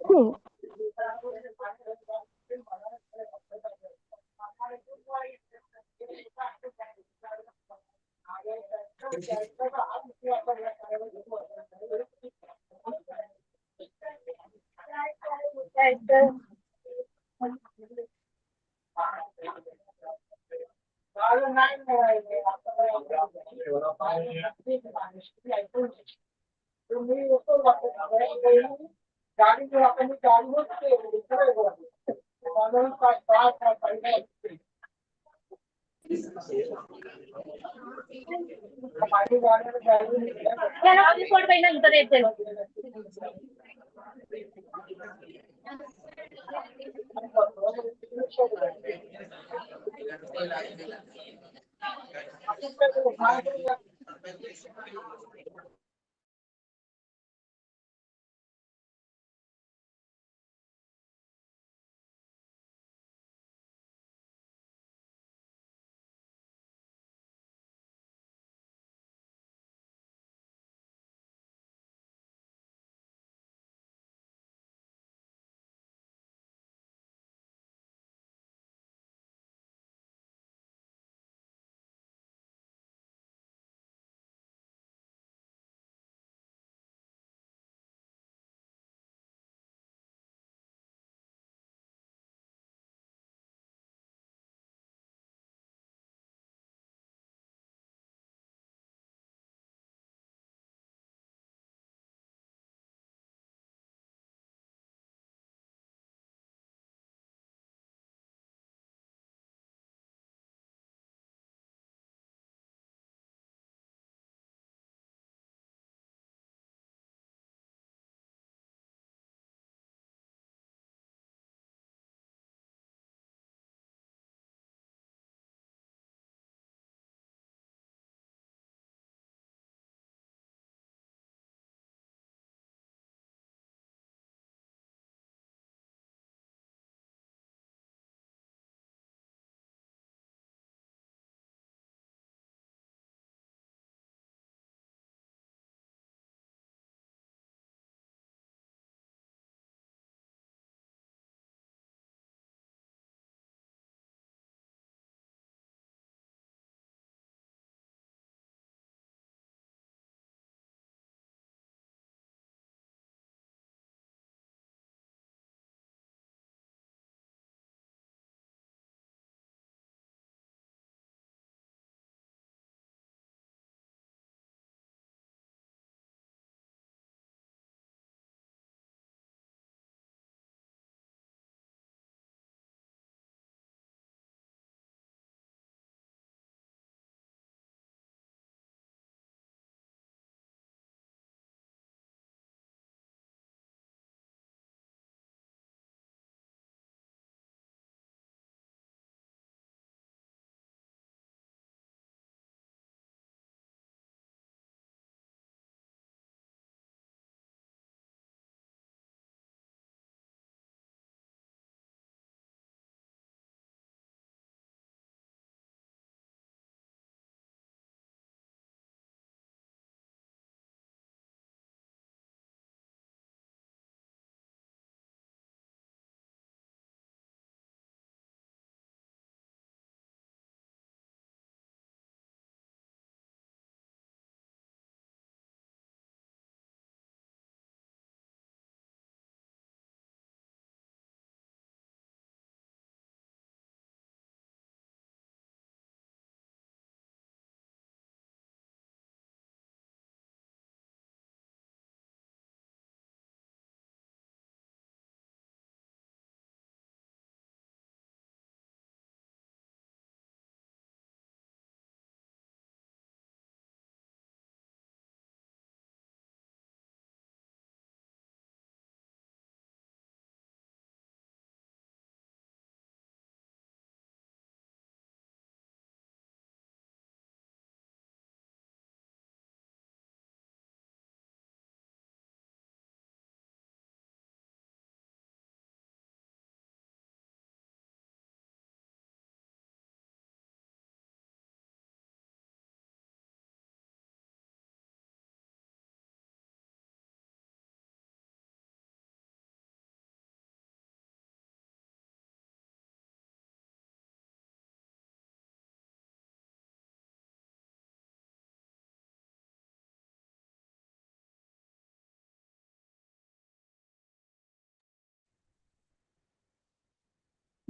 हम्म. सोड पहिला नंतर येते.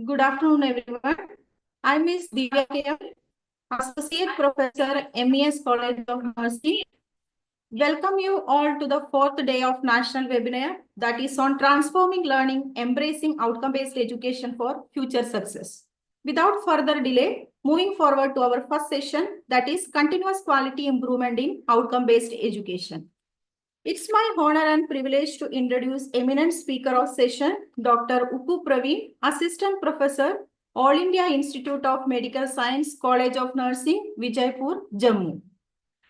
Good afternoon, everyone. I'm Ms. Divya KM, Associate Professor, MES College of Nursing. Welcome you all to the fourth day of national webinar that is on transforming learning, embracing outcome-based education for future success. Without further delay, moving forward to our first session, that is continuous quality improvement in outcome-based education. It's my honor and privilege to introduce eminent speaker of session, Dr. Upu Praveen, Assistant Professor, All India Institute of Medical Science, College of Nursing, Vijaypur, Jammu.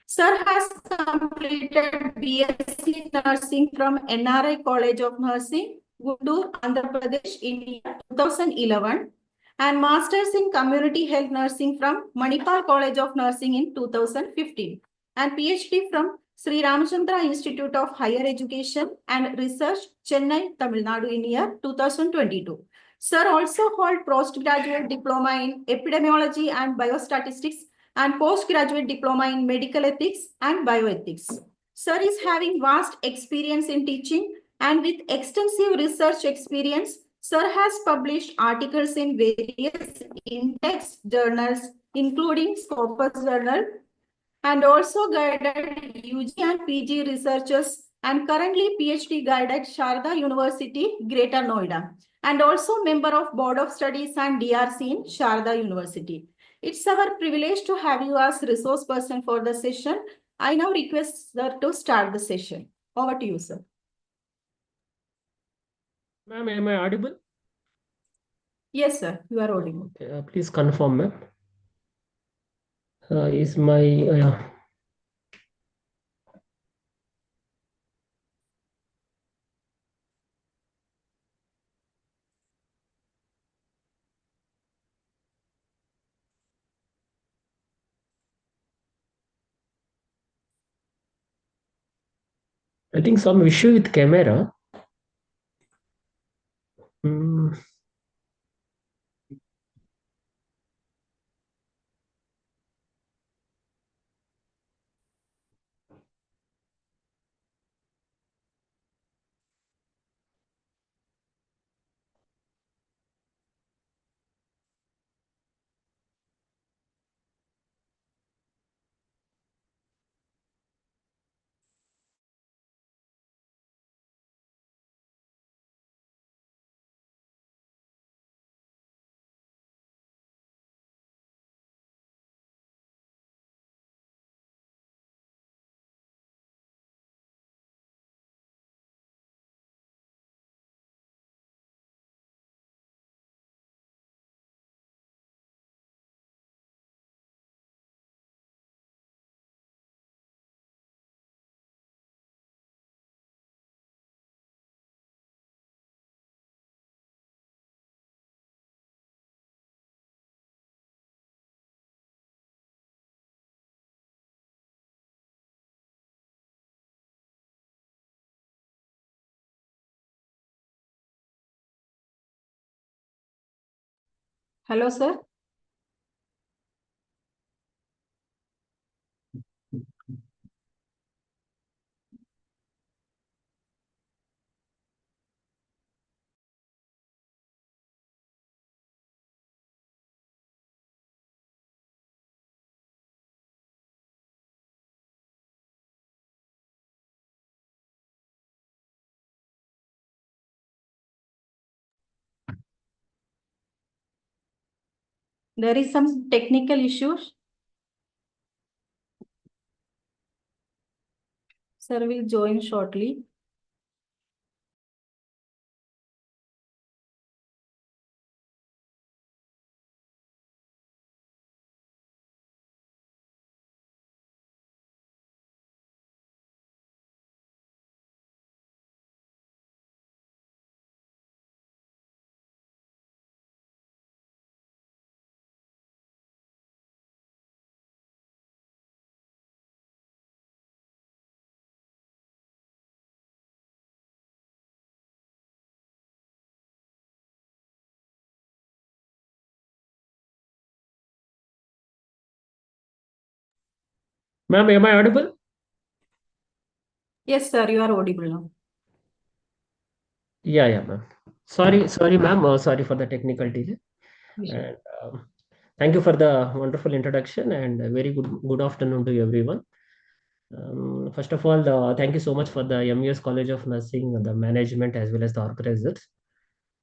Sir has completed BSc Nursing from NRI College of Nursing, Guntur, Andhra Pradesh, India, 2011, and Masters in Community Health Nursing from Manipal College of Nursing in 2015, and PhD from Sri Ramachandra Institute of Higher Education and Research, Chennai, Tamil Nadu in year 2022. Sir also hold postgraduate diploma in epidemiology and biostatistics and postgraduate diploma in medical ethics and bioethics. Sir is having vast experience in teaching and with extensive research experience, Sir has published articles in various in-text journals, including Scopus Journal, and also guided UG and PG researchers and currently PhD guide at Sharda University, Greater Noida, and also member of Board of Studies and DRC in Sharda University. It's our privilege to have you as resource person for the session. I now request sir to start the session. Over to you, sir. Ma'am, am I audible? Yes, sir, you are audible. Okay, please confirm, ma'am. Is my I think some issue with camera. Hmm. Hello, sir. There is some technical issues. Sir will join shortly. Ma'am, am I audible? Yes, sir, you are audible now. Yeah, ma'am. Sorry, ma'am. Sorry for the technical delay. And thank you for the wonderful introduction and a very good afternoon to everyone. First of all, thank you so much for the MES College of Nursing, the management as well as the organizers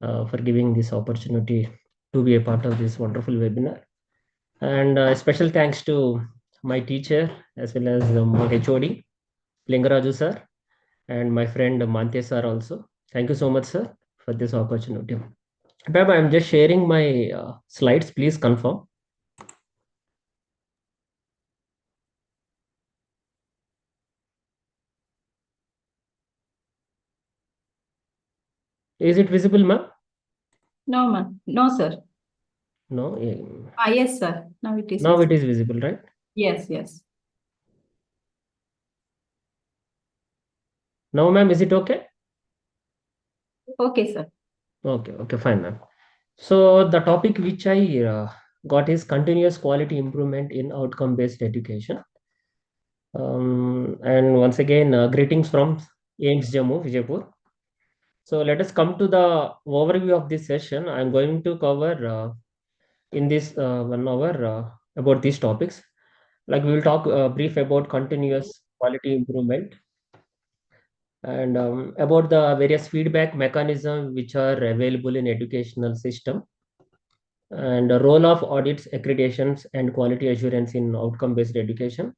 for giving this opportunity to be a part of this wonderful webinar. And special thanks to my teacher as well as my HOD, Lingaraju sir, and my friend Mante sir also. Thank you so much, sir, for this opportunity. Ma'am, I'm just sharing my slides. Please confirm. Is it visible, ma'am? No, ma'am. No, sir. No. Yes, sir. Now it is. Now it is visible, right? Yes, yes. Now, ma'am, is it okay? Okay, sir. Okay, fine, ma'am. So the topic which I got is continuous quality improvement in outcome-based education. And once again, greetings from AIMS Jammu, Vijaypur. So let us come to the overview of this session. I'm going to cover in this 1 hour about these topics. Like we will talk brief about continuous quality improvement and about the various feedback mechanisms which are available in educational system and the role of audits, accreditations, and quality assurance in outcome-based education.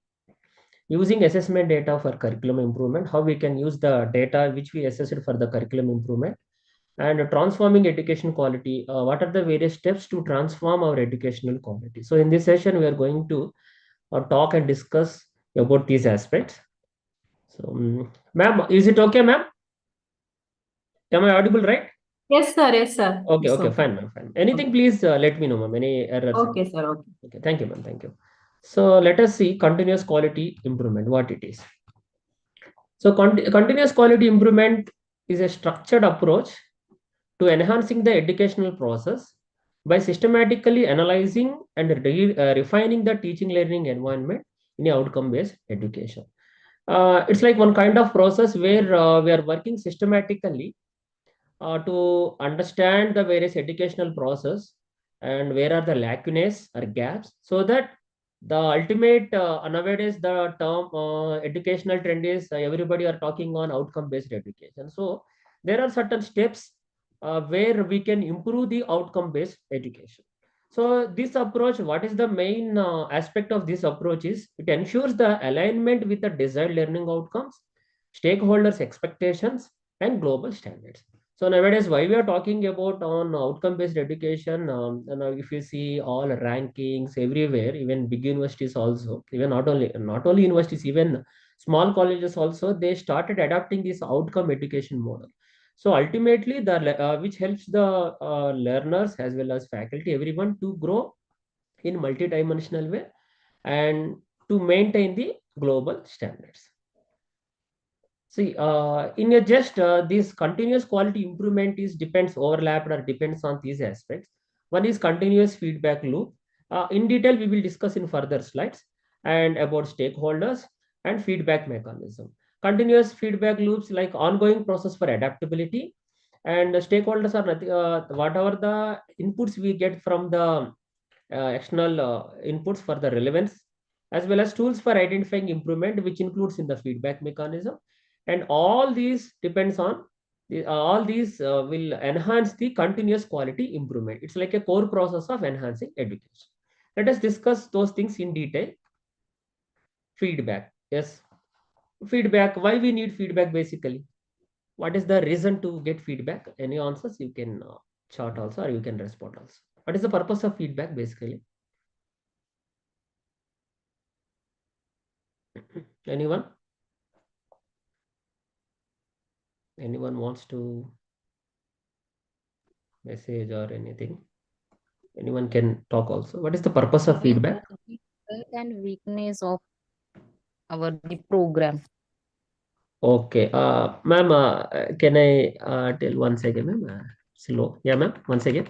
Using assessment data for curriculum improvement, how we can use the data which we assessed for the curriculum improvement and transforming education quality. What are the various steps to transform our educational quality? So in this session, we are going to talk and discuss about these aspects. So, ma'am, is it okay, ma'am? Am I audible, right? Yes, sir. Yes, sir. Okay, It's fine, ma'am, fine. Anything, please let me know, ma'am. Any errors? Okay, sir. Okay. Okay, thank you, ma'am. Thank you. So let us see continuous quality improvement, what it is. So continuous quality improvement is a structured approach to enhancing the educational process by systematically analyzing and refining the teaching learning environment in outcome-based education. It's like one kind of process where we are working systematically to understand the various educational process and where are the lacunae or gaps so that the ultimate nowadays the term educational trend is everybody are talking on outcome based education. So there are certain steps where we can improve the outcome based education. So this approach, what is the main aspect of this approach is it ensures the alignment with the desired learning outcomes, stakeholders expectations, and global standards. So nowadays, why we are talking about on outcome-based education, if you see all rankings everywhere, even big universities also, even not only universities, even small colleges also, they started adopting this outcome education model. So ultimately, which helps the learners as well as faculty, everyone to grow in multidimensional way and to maintain the global standards. See, in a just this continuous quality improvement is depends overlapped or depends on these aspects. One is continuous feedback loop. In detail, we will discuss in further slides and about stakeholders and feedback mechanism. Continuous feedback loops like ongoing process for adaptability and the stakeholders are nothing, whatever the inputs we get from the external inputs for the relevance as well as tools for identifying improvement which includes in the feedback mechanism and all these depends on all these will enhance the continuous quality improvement. It's like a core process of enhancing education. Let us discuss those things in detail. Feedback, yes. Feedback, why we need feedback basically? What is the reason to get feedback? Any answers you can chart also or you can respond also. What is the purpose of feedback basically? Anyone? Anyone wants to message or anything? Anyone can talk also. What is the purpose of feedback? Strength and weakness of our the program. Okay. Ma'am, can I tell once again, ma'am? Slow. Yeah, ma'am. Once again.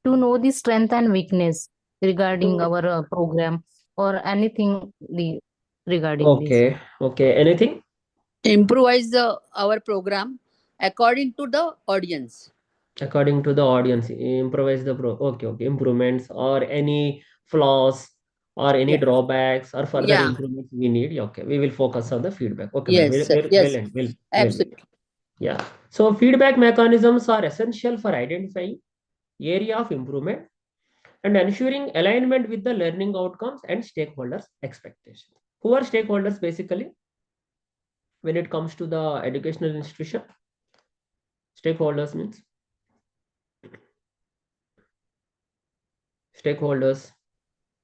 To know the strength and weakness regarding our program or anything regarding this. Okay. Okay. Anything? Improvise our program according to the audience. According to the audience, improvise the okay, improvements or any flaws or any Yeah. drawbacks or further Yeah. improvements we need. Okay, we will focus on the feedback. Okay, man. Yes, sir. Yes, Well. absolutely. Yeah. So feedback mechanisms are essential for identifying area of improvement and ensuring alignment with the learning outcomes and stakeholders' expectations. Who are stakeholders basically when it comes to the educational institution? Stakeholders means stakeholders.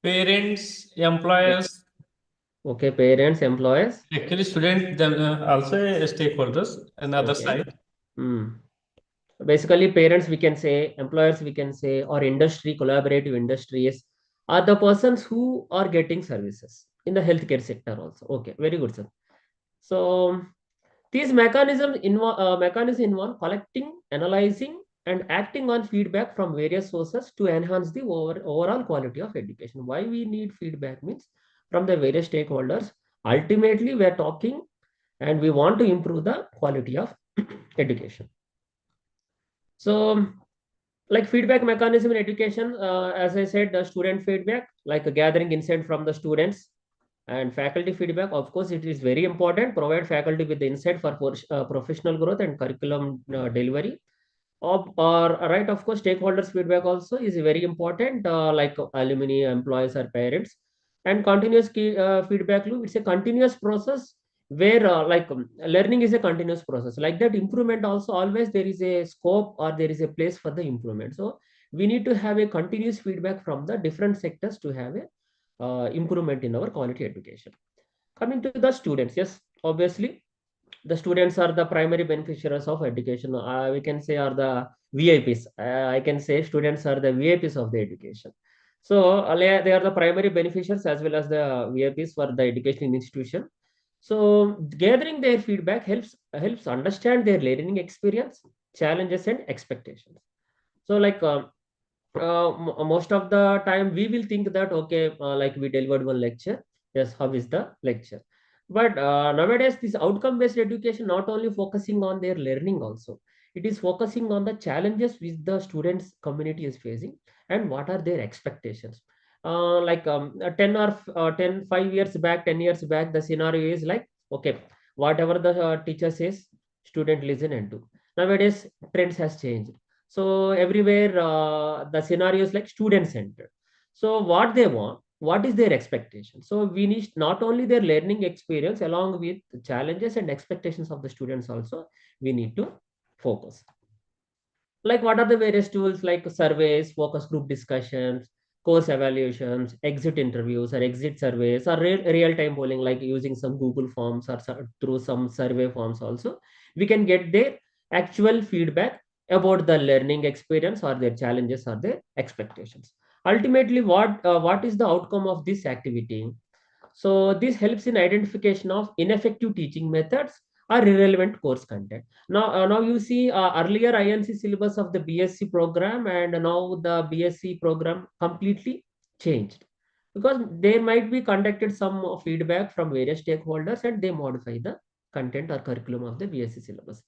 Parents, employers, Okay, parents, employees. actually students them also stakeholders. Another Okay. side. Hmm. Basically, parents we can say, employers we can say, or industry, collaborative industries are the persons who are getting services in the healthcare sector also. Okay, very good, sir. So these mechanisms involve collecting, analyzing, and acting on feedback from various sources to enhance the overall quality of education. Why we need feedback means from the various stakeholders. Ultimately, we are talking and we want to improve the quality of education. So, like feedback mechanism in education, as I said, the student feedback, like gathering insight from the students, and faculty feedback. Of course, it is very important. Provide faculty with the insight for professional growth and curriculum delivery. Or right, of course, stakeholders feedback also is very important, like alumni, employees, or parents. And continuous feedback loop. It's a continuous process where learning is a continuous process. Like that, improvement also always there is a scope or there is a place for the improvement. So we need to have a continuous feedback from the different sectors to have a improvement in our quality education. Coming to the students, yes, obviously the students are the primary beneficiaries of education. We can say are the VIPs. I can say students are the VIPs of the education. So they are the primary beneficiaries as well as the VIPs for the education institution. So gathering their feedback helps understand their learning experience, challenges, and expectations. So most of the time we will think that okay, like we delivered one lecture, yes, how is the lecture? But nowadays this outcome based education not only focusing on their learning, also it is focusing on the challenges which the students community is facing and what are their expectations. 10 or 10 5 years back, 10 years back, the scenario is like okay, whatever the teacher says, student listen and do. Nowadays trends has changed, so everywhere the scenario is like student centered. So what they want, what is their expectation? So we need not only their learning experience along with the challenges and expectations of the students also, we need to focus. Like what are the various tools like surveys, focus group discussions, course evaluations, exit interviews or exit surveys, or real-time polling, like using some Google forms or through some survey forms also. We can get their actual feedback about the learning experience or their challenges or their expectations. Ultimately, what is the outcome of this activity? So this helps in identification of ineffective teaching methods or irrelevant course content. Now you see earlier INC syllabus of the BSc program and now the BSc program completely changed because there might be conducted some feedback from various stakeholders and they modify the content or curriculum of the BSc syllabus.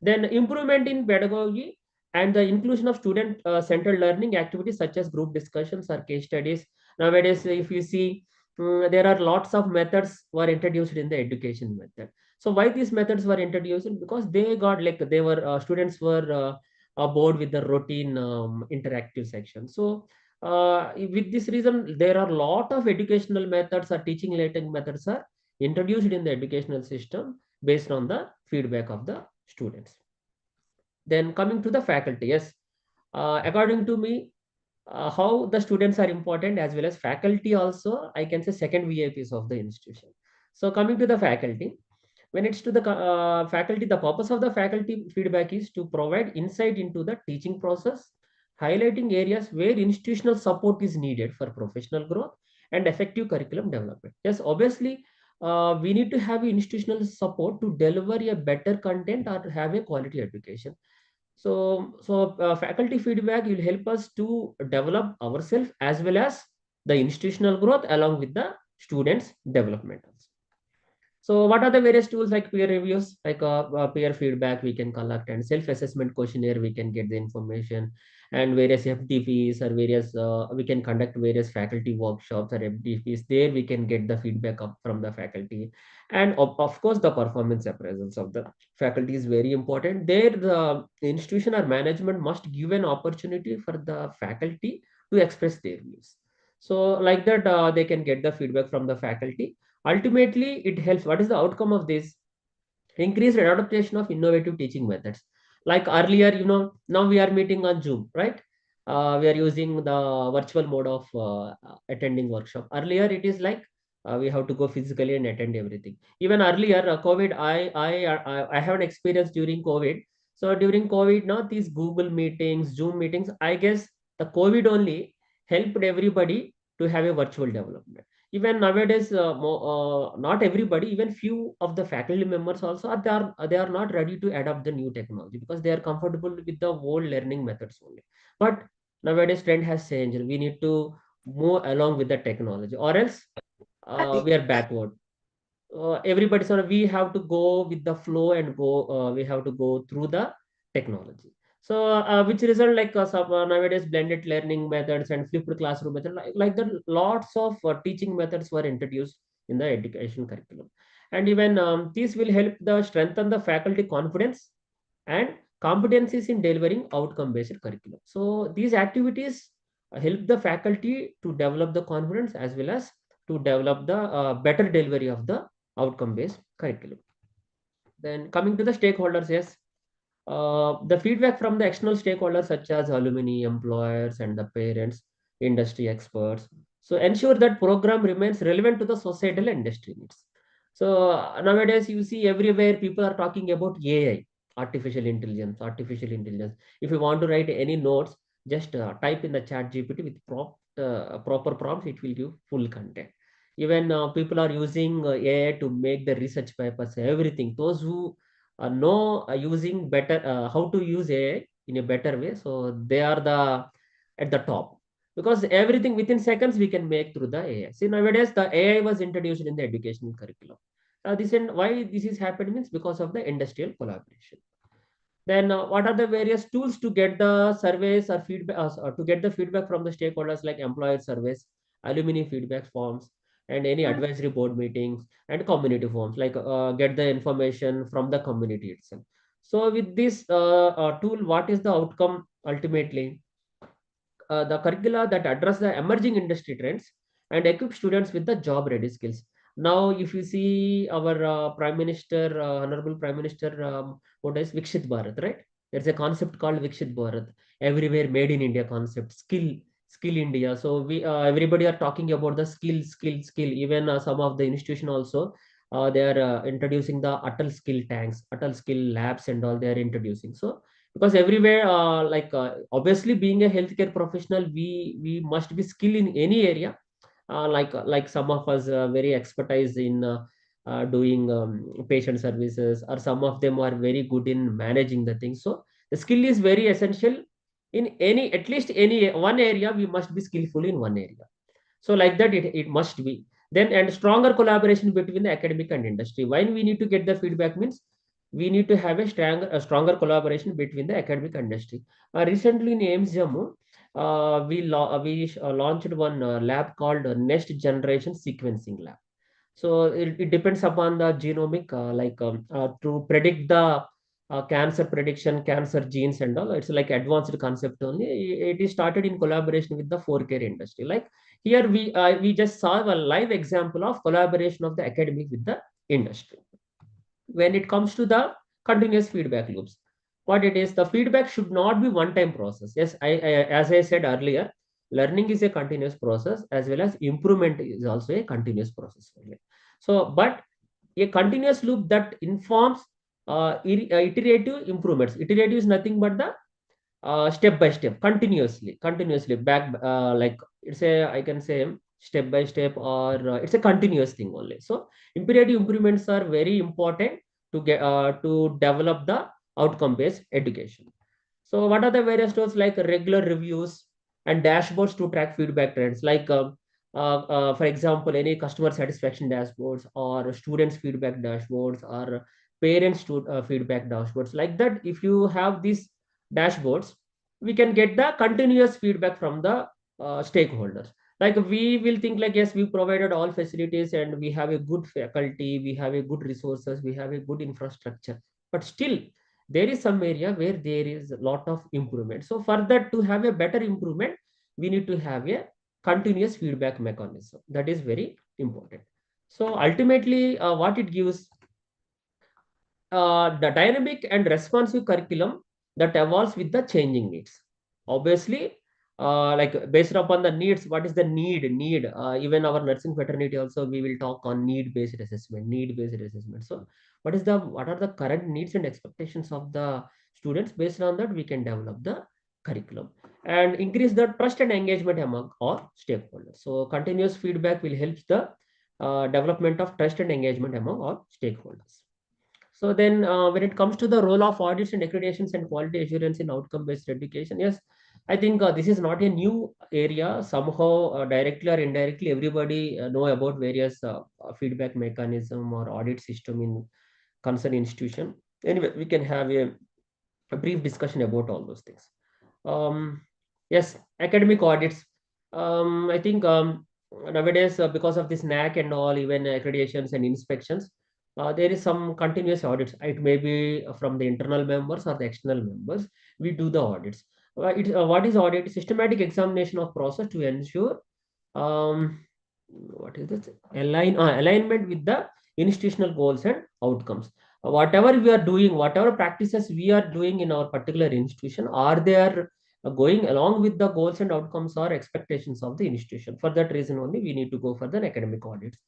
Then improvement in pedagogy and the inclusion of student centered learning activities such as group discussions or case studies. Nowadays, if you see, there are lots of methods were introduced in the education method. So why these methods were introduced? Because they got like they were students were bored with the routine interactive section. So with this reason, there are a lot of educational methods or teaching learning methods are introduced in the educational system based on the feedback of the students. Then coming to the faculty, yes, according to me, how the students are important as well as faculty also, I can say second VIPs of the institution. So coming to the faculty, when it's to the faculty, the purpose of the faculty feedback is to provide insight into the teaching process, highlighting areas where institutional support is needed for professional growth and effective curriculum development. Yes, obviously, we need to have institutional support to deliver a better content or have a quality education. So faculty feedback will help us to develop ourselves as well as the institutional growth along with the students' development. So what are the various tools like peer reviews, like peer feedback we can collect, and self-assessment questionnaire we can get the information, and various FDPs or various we can conduct various faculty workshops or FDPs. There we can get the feedback up from the faculty, and of course the performance appraisals of the faculty is very important. There the institution or management must give an opportunity for the faculty to express their views. So like that they can get the feedback from the faculty. Ultimately it helps. What is the outcome of this? Increased adaptation of innovative teaching methods. Like earlier, now we are meeting on Zoom, right? We are using the virtual mode of attending workshop. Earlier it is like we have to go physically and attend everything. Even earlier COVID, I have an experience during COVID. So during COVID, now these Google meetings, Zoom meetings, I guess the COVID only helped everybody to have a virtual development. Even nowadays not everybody, even few of the faculty members also they are not ready to adopt the new technology because they are comfortable with the old learning methods only. But nowadays trend has changed. We need to move along with the technology, or else we are backward. Everybody, so we have to go with the flow and go we have to go through the technology. So which result like nowadays blended learning methods and flipped classroom method, like that lots of teaching methods were introduced in the education curriculum. And even these will help the strengthen the faculty confidence and competencies in delivering outcome based curriculum. So these activities help the faculty to develop the confidence as well as to develop the better delivery of the outcome based curriculum. Then coming to the stakeholders, yes, the feedback from the external stakeholders such as alumni, employers, and the parents, industry experts. So ensure that program remains relevant to the societal and industry needs. So nowadays you see everywhere people are talking about AI, artificial intelligence, artificial intelligence. If you want to write any notes, just type in the chat GPT with proper prompts, it will give full content. Even people are using AI to make the research papers, everything. Those who know using better how to use AI in a better way, so they are the at the top, because everything within seconds we can make through the AI. See, nowadays the AI was introduced in the educational curriculum. This and why this is happening means because of the industrial collaboration. Then what are the various tools to get the surveys or feedback, to get the feedback from the stakeholders, like employee surveys, alumni feedback forms, and any advisory board meetings and community forums, like get the information from the community itself. So with this tool, what is the outcome ultimately? The curricula that address the emerging industry trends and equip students with the job ready skills. Now if you see our prime minister, honorable prime minister, what is Vikshit Bharat, right? There's a concept called Vikshit Bharat, everywhere made in India concept, skill India. So we everybody are talking about the skill. Even some of the institution also they are introducing the Atal skill tanks, Atal skill labs and all they are introducing. So because everywhere obviously being a healthcare professional, we must be skilled in any area. Like some of us very expertise in doing patient services, or some of them are very good in managing the things. So the skill is very essential in any, at least any one area. We must be skillful in one area. So like that it must be. Then, and stronger collaboration between the academic and industry. Why we need to get the feedback means we need to have a stronger collaboration between the academic and industry. Recently in AIMS Jammu, we launched one lab called Next Generation Sequencing Lab. So it depends upon the genomic, to predict the cancer prediction, cancer genes and all. It's like advanced concept only. It is started in collaboration with the 4K industry. Like here we just saw a live example of collaboration of the academic with the industry. When it comes to the continuous feedback loops, what it is, the feedback should not be one time process. Yes, as I said earlier, learning is a continuous process, as well as improvement is also a continuous process. So but a continuous loop that informs iterative improvements. Iterative is nothing but the step by step, continuously back, like it's a, I can say, step by step, or it's a continuous thing only. So imperative improvements are very important to get to develop the outcome based education. So what are the various tools, like regular reviews and dashboards to track feedback trends, like For example, any customer satisfaction dashboards or students feedback dashboards or parents feedback dashboards. Like that, if you have these dashboards, we can get the continuous feedback from the stakeholders. Like we will think like, yes, we provided all facilities and we have a good faculty, we have a good resources, we have a good infrastructure, but still there is some area where there is a lot of improvement. So for that to have a better improvement, we need to have a continuous feedback mechanism. That is very important. So ultimately, what it gives, the dynamic and responsive curriculum that evolves with the changing needs. Obviously, like based upon the needs, what is the need? Even our nursing fraternity also, we will talk on need-based assessment. So, what are the current needs and expectations of the students? Based on that, we can develop the curriculum and increase the trust and engagement among all stakeholders. So, continuous feedback will help the development of trust and engagement among all stakeholders. So then, when it comes to the role of audits and accreditations and quality assurance in outcome-based education, yes, I think this is not a new area. Somehow, directly or indirectly, everybody know about various feedback mechanism or audit system in concerned institution. Anyway, we can have a brief discussion about all those things. Um, yes, academic audits. I think nowadays, because of this NAC and all, even accreditations and inspections, there is some continuous audits. It may be from the internal members or the external members. We do the audits. What is audit? Systematic examination of process to ensure what is this? Alignment with the institutional goals and outcomes. Whatever we are doing, whatever practices we are doing in our particular institution, are they are going along with the goals and outcomes or expectations of the institution. For that reason only, we need to go for the academic audits.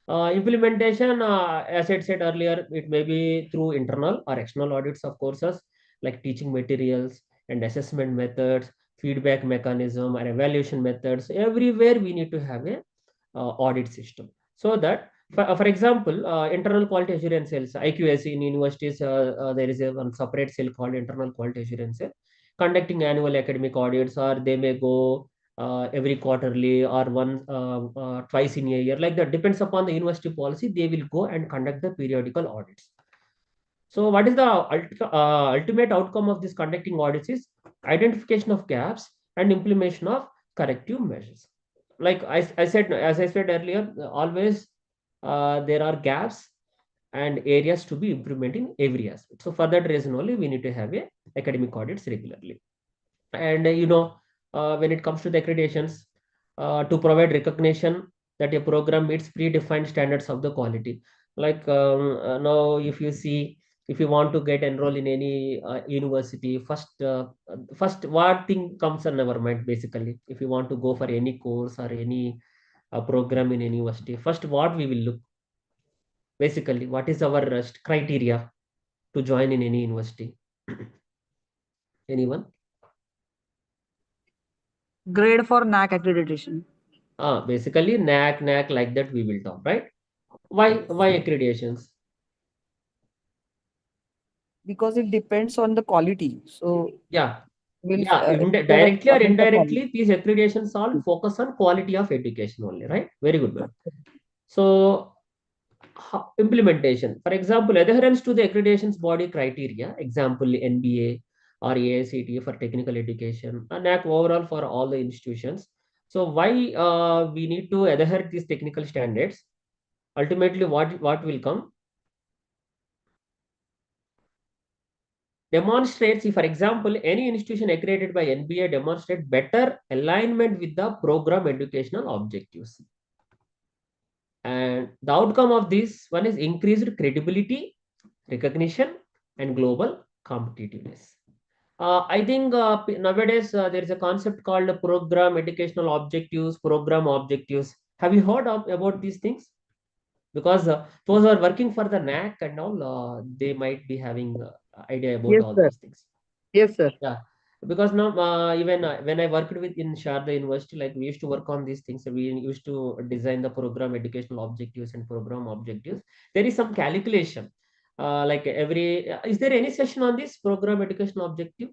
Implementation, as I said earlier, it may be through internal or external audits of courses, like teaching materials and assessment methods, feedback mechanism, and evaluation methods. Everywhere we need to have a audit system, so that for example, internal quality assurance cells, IQS in universities, there is a one separate cell called internal quality assurance cell, conducting annual academic audits, or they may go every quarterly or twice in a year. Like that, depends upon the university policy. They will go and conduct the periodical audits. So, what is the ultimate outcome of this conducting audits is identification of gaps and implementation of corrective measures. Like I said, as I said earlier, always there are gaps and areas to be improved in every aspect. So, for that reason only, we need to have a academic audits regularly. And when it comes to the accreditations, to provide recognition that a program meets predefined standards of the quality. Like now, if you want to get enrolled in any university, first what thing comes on our mind basically, if you want to go for any course or any program in any university, first what we will look, basically what is our criteria to join in any university? Anyone? Grade for NAC accreditation. Basically NAC like that we will talk, right? Why accreditations? Because it depends on the quality. So Yeah, we'll directly or about the quality. indirectly, these accreditations all focus on quality of education only, right? Very good, man. So implementation, for example, adherence to the accreditations body criteria, example NBA or AICTE for technical education, and NAC overall for all the institutions. So why we need to adhere these technical standards? Ultimately, what will come? Demonstrates, if for example, any institution accredited by NBA demonstrate better alignment with the program educational objectives. And the outcome of this one is increased credibility, recognition, and global competitiveness. I think nowadays there is a concept called program educational objectives, program objectives. Have you heard about these things? Because those are working for the NAC and all, they might be having idea about Yes, all sir. those things. Yes, sir. Yeah, because now even when I worked with in Sharda University, like we used to work on these things. We used to design the program educational objectives and program objectives. There is some calculation. Like every is there any session on this program educational objective?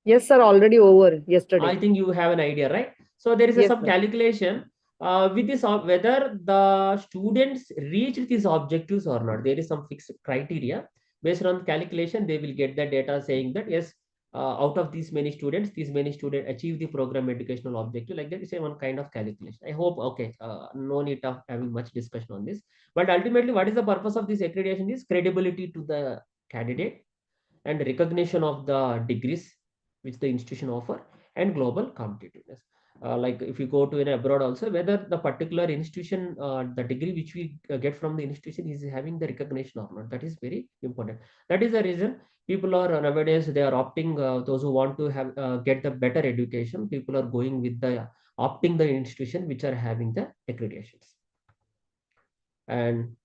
Yes, sir. Already over I yesterday. think you have an idea, right? So there is Yes, some sir. calculation. with this, whether the students reached these objectives or not. There is some fixed criteria. Based on calculation, they will get the data saying that yes, out of these many students achieve the program educational objective. Like that is a one kind of calculation. I hope okay. No need of having much discussion on this. But ultimately, what is the purpose of this accreditation? Is credibility to the candidate and recognition of the degrees which the institution offer and global competitiveness. Like if you go to an abroad also, whether the particular institution, the degree which we get from the institution is having the recognition or not, that is very important. That is the reason people are nowadays they are opting, those who want to have get the better education, people are going with the opting the institution which are having the accreditations. And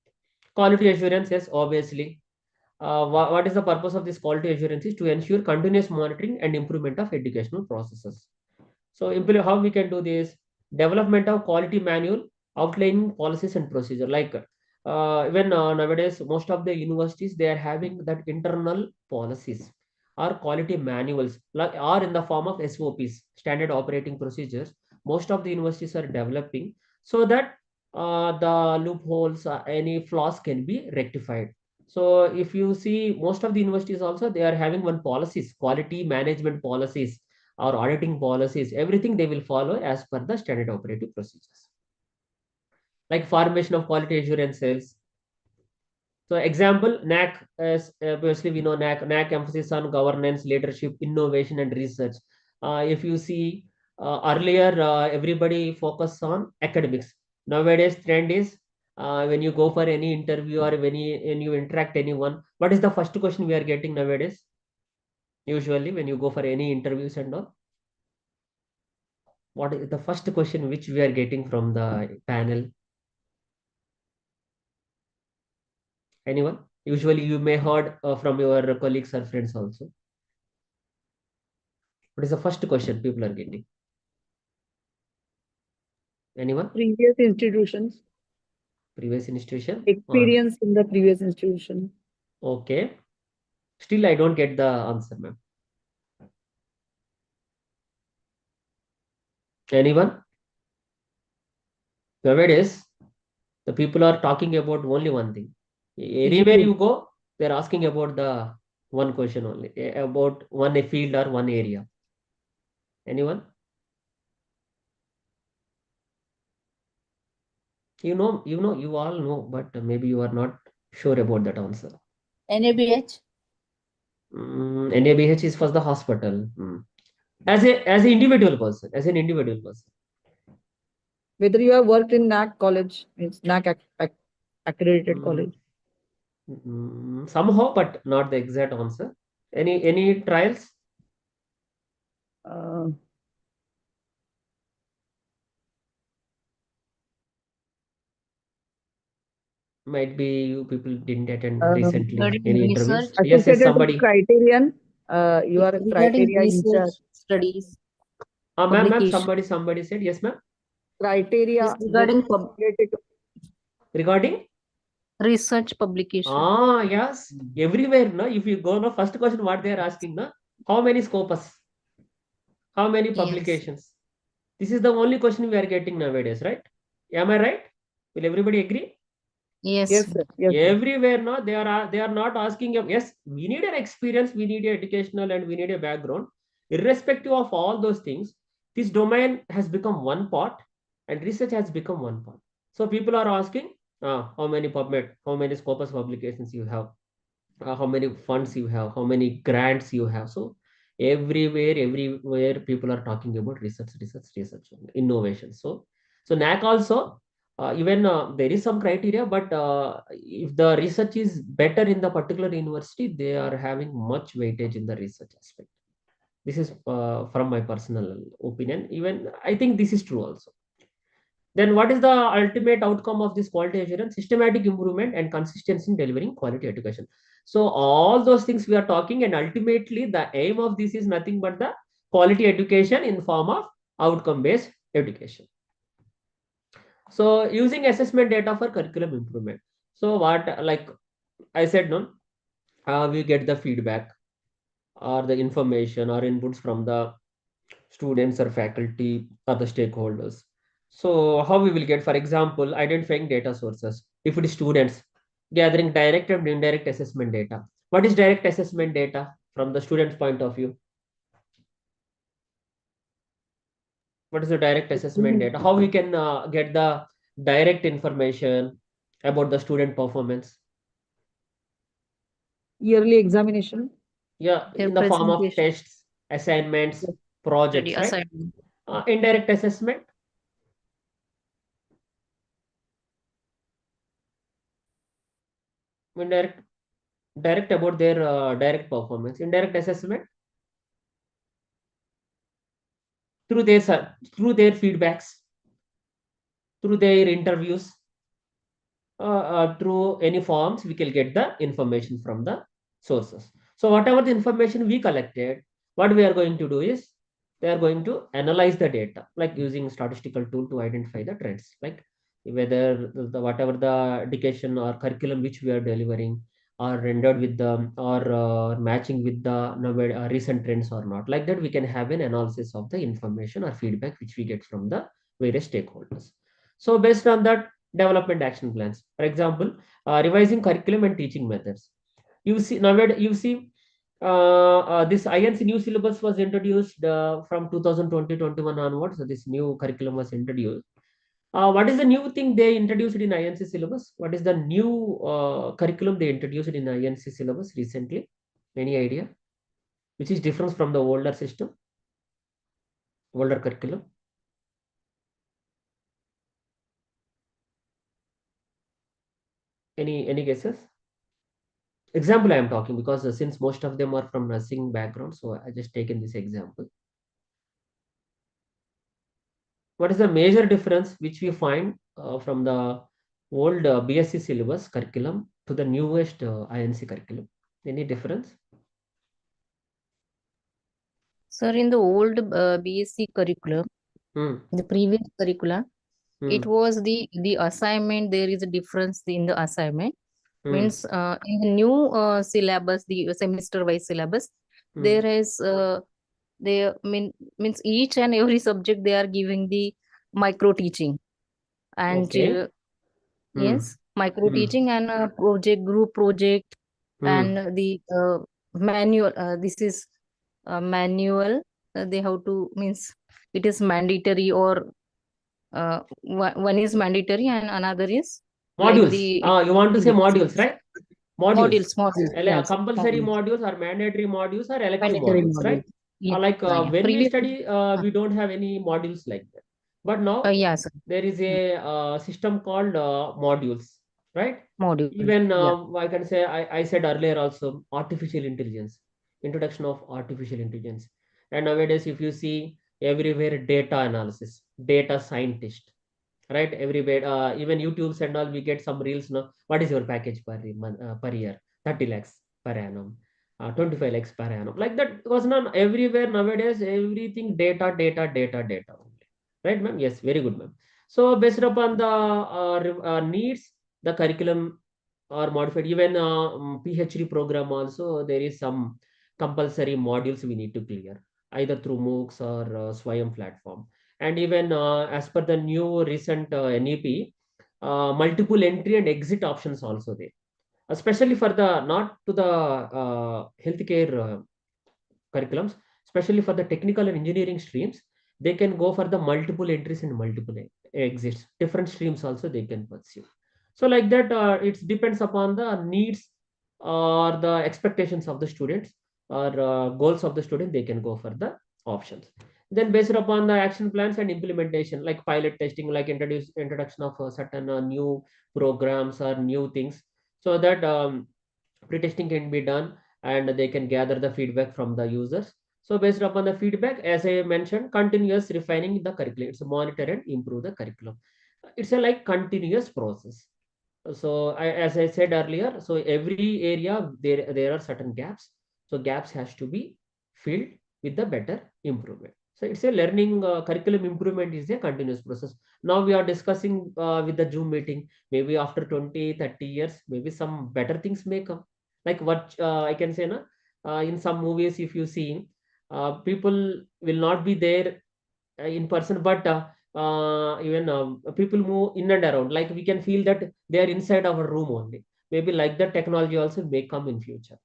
quality assurance, yes, obviously what is the purpose of this quality assurance is to ensure continuous monitoring and improvement of educational processes. So how we can do this? Development of quality manual outlining policies and procedure. Like even nowadays, most of the universities they are having that internal policies or quality manuals, like are in the form of SOPs, standard operating procedures. Most of the universities are developing so that the loopholes, any flaws can be rectified. So if you see most of the universities also they are having one policies, quality management policies or auditing policies, everything they will follow as per the standard operating procedures. Like formation of quality assurance cells. So example, NAC, as obviously we know NAC emphasis on governance, leadership, innovation and research. If you see earlier, everybody focus on academics. Nowadays trend is when you go for any interview or when you interact anyone, what is the first question we are getting nowadays? Usually when you go for any interviews and all, what is the first question which we are getting from the panel? Anyone? Usually you may heard from your colleagues or friends also. What is the first question people are getting? Anyone? previous institutions, Previous institution? experience in the previous institution. Okay. Still I don't get the answer, ma'am. Anyone? Nowadays, the people are talking about only one thing. Anywhere you go, they're asking about the one question only, about one field or one area. Anyone? You all know, but maybe you are not sure about that answer. NABH. NABH is for the hospital. As an individual person, Whether you have worked in NAC college, it's NAC accredited college. Somehow, but not the exact answer. Any trials? Uh, Might be you people didn't attend recently Regarding any interviews. research, Yes, associated with somebody. criterion, you are a regarding criteria in research charge. studies, Ma'am, publication. somebody said yes, ma'am. Criteria Yes, regarding related to Regarding research publication. yes, everywhere. No, if you go, no, first question what they are asking, no, how many scopus, how many Yes. publications? This is the only question we are getting nowadays, right? Am I right? Will everybody agree? Yes. yes, sir. Yes, sir. Everywhere, no, they are not asking. Yes, we need an experience, we need a educational, and we need a background. Irrespective of all those things, this domain has become one part, and research has become one part. So people are asking, how many PubMed, how many Scopus publications you have, how many funds you have, how many grants you have. So everywhere people are talking about research, innovation. So NAC also, even there is some criteria, but if the research is better in the particular university, they are having much weightage in the research aspect. This is from my personal opinion. Even I think this is true also. Then what is the ultimate outcome of this quality assurance? Systematic improvement and consistency in delivering quality education. So all those things we are talking, and ultimately the aim of this is nothing but the quality education in form of outcome based education. So using assessment data for curriculum improvement. So what, like I said, no, we get the feedback or the information or inputs from the students or faculty or the stakeholders. So how we will get, for example, identifying data sources. If it is students, gathering direct and indirect assessment data. What is direct assessment data from the student's point of view? What is the direct assessment data? How we can get the direct information about the student performance? Yearly examination. Yeah, Their in the form of presentation. tests, assignments, Yes. projects, Study right? assignment. Indirect assessment. Indirect, direct about their direct performance. Indirect assessment through their feedbacks, through their interviews, through any forms, we can get the information from the sources. So whatever the information we collected, what we are going to do is they are going to analyze the data, like using statistical tool to identify the trends, like whether whatever the education or curriculum which we are delivering are rendered with the or matching with the recent trends or not. Like that, we can have an analysis of the information or feedback which we get from the various stakeholders. So based on that, development action plans. For example, revising curriculum and teaching methods. You see nowadays, you see this INC new syllabus was introduced from 2020-21 onwards. So this new curriculum was introduced. What is the new thing they introduced in INC syllabus? What is the new curriculum they introduced in INC syllabus recently? Any idea? Which is different from the older system, older curriculum? Any guesses? Example I am talking because since most of them are from nursing background, so I just taken this example. What is the major difference which we find from the old BSc syllabus curriculum to the newest INC curriculum? Any difference? Sir, in the old BSc curriculum, Hmm. the previous curriculum, it Hmm. was the assignment. There is a difference in the assignment. Hmm. Means in the new syllabus, the semester wise syllabus, Hmm. there is they means each and every subject they are giving the micro teaching and Okay. Hmm. yes, micro Hmm. teaching and project, group project, Hmm. and the manual. This is manual. They have to means it is mandatory, or one is mandatory and another is like Modules. the You want to say modules, right? Modules. modules. Yes, Compulsory modules. modules or mandatory modules or elective Mandatory modules, right? modules. Yes, Like yeah. when we Previous. study, we don't have any modules like that. But now Yeah, sir. there is a system called modules, right? Modules. Even Yeah. I can say, I said earlier also, artificial intelligence, introduction of artificial intelligence. And nowadays, if you see everywhere, data analysis, data scientist, right? Everywhere, even YouTube's and all, we get some reels now. What is your package month, per year? 30 lakhs per annum, 25 lakhs per annum. Like that was not everywhere nowadays. Everything data only. Right, ma'am? Yes, very good, ma'am. So based upon the needs, the curriculum are modified. Even PhD program also, there is some compulsory modules we need to clear, either through MOOCs or Swayam platform. And even as per the new recent NEP, multiple entry and exit options also there, especially for the not to the healthcare curriculums, especially for the technical and engineering streams. They can go for the multiple entries and multiple exits. Different streams also they can pursue. So like that, it depends upon the needs or the expectations of the students or goals of the student. They can go for the options. Then based upon the action plans and implementation, like pilot testing, like introduction of certain new programs or new things, so that pre-testing can be done and they can gather the feedback from the users. So based upon the feedback, as I mentioned, continuous refining the curriculum. It's monitor and improve the curriculum. It's a like continuous process. So as I said earlier, so every area there are certain gaps. So gaps has to be filled with the better improvement. So it's a learning curriculum improvement is a continuous process. Now we are discussing with the Zoom meeting. Maybe after 20, 30 years, maybe some better things may come. Like what I can say, na, in some movies, if you see, people will not be there in person, but even people move in and around, like we can feel that they are inside our room only. Maybe like that technology also may come in future.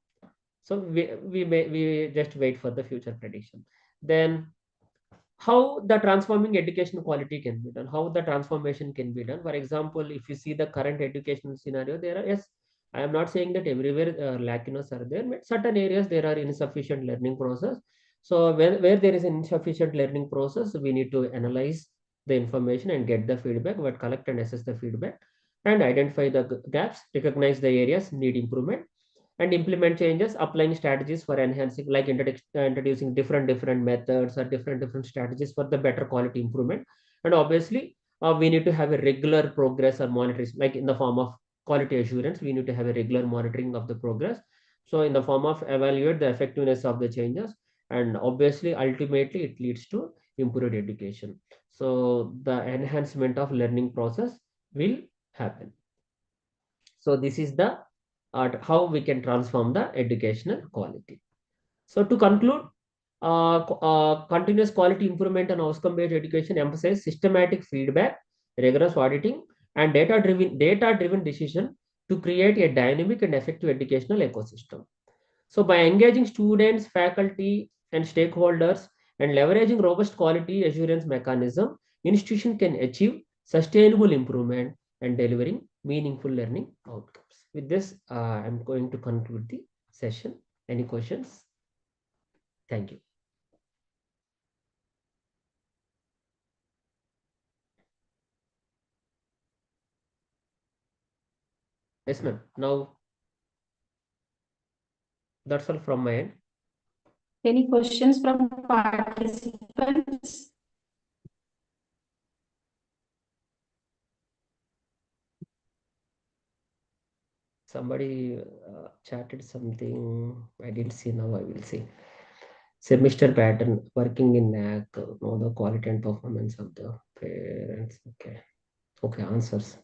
So we just wait for the future prediction. Then how the transforming education quality can be done, how the transformation can be done. For example, if you see the current educational scenario, there are, yes, I am not saying that everywhere lacunas are there, but certain areas there are insufficient learning process. So where there is an insufficient learning process, we need to analyze the information and get the feedback, but collect and assess the feedback and identify the gaps, recognize the areas need improvement, and implement changes, applying strategies for enhancing, like introducing different methods or different strategies for the better quality improvement. And obviously we need to have a regular progress or monitoring, like in the form of quality assurance, we need to have a regular monitoring of the progress, so in the form of evaluate the effectiveness of the changes, and obviously ultimately it leads to improved education. So the enhancement of learning process will happen. So this is the how we can transform the educational quality. So to conclude, continuous quality improvement and outcome-based education emphasize systematic feedback, rigorous auditing, and data-driven decision to create a dynamic and effective educational ecosystem. So by engaging students, faculty, and stakeholders and leveraging robust quality assurance mechanism, institution can achieve sustainable improvement and delivering meaningful learning outcomes. With this, I'm going to conclude the session. Any questions? Thank you. Yes, ma'am. Now, that's all from my end. Any questions from participants? Somebody chatted something. I didn't see, now I will see. Semester pattern, working in NAC, know the quality and performance of the parents. Okay. Okay, answers.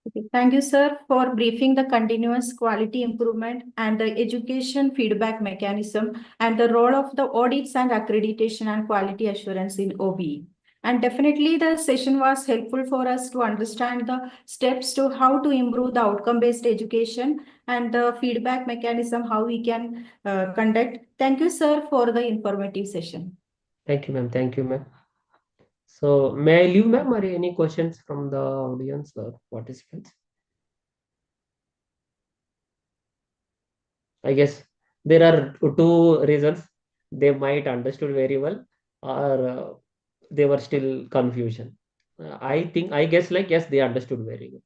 Okay, thank you, sir, for briefing the continuous quality improvement and the education feedback mechanism and the role of the audits and accreditation and quality assurance in OBE. And definitely the session was helpful for us to understand the steps to how to improve the outcome-based education and the feedback mechanism, how we can conduct. Thank you, sir, for the informative session. Thank you, ma'am. Thank you, ma'am. So may I leave, ma'am, or any questions from the audience or participants? I guess there are two reasons. They might understood very well, or they were still confusion. I guess, like, yes, they understood very well.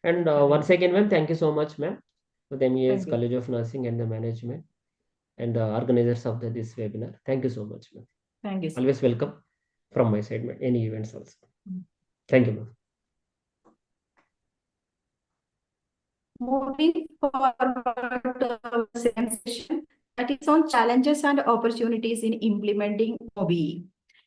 And once again, ma'am, thank you so much, ma'am, for the MES Thank you. College of Nursing and the management and the organizers of this webinar. Thank you so much, ma'am. Thank you, sir. Always welcome from my side, ma'am. Any events also. Thank you, ma'am. Moving forward to our second session, that is on challenges and opportunities in implementing OBE.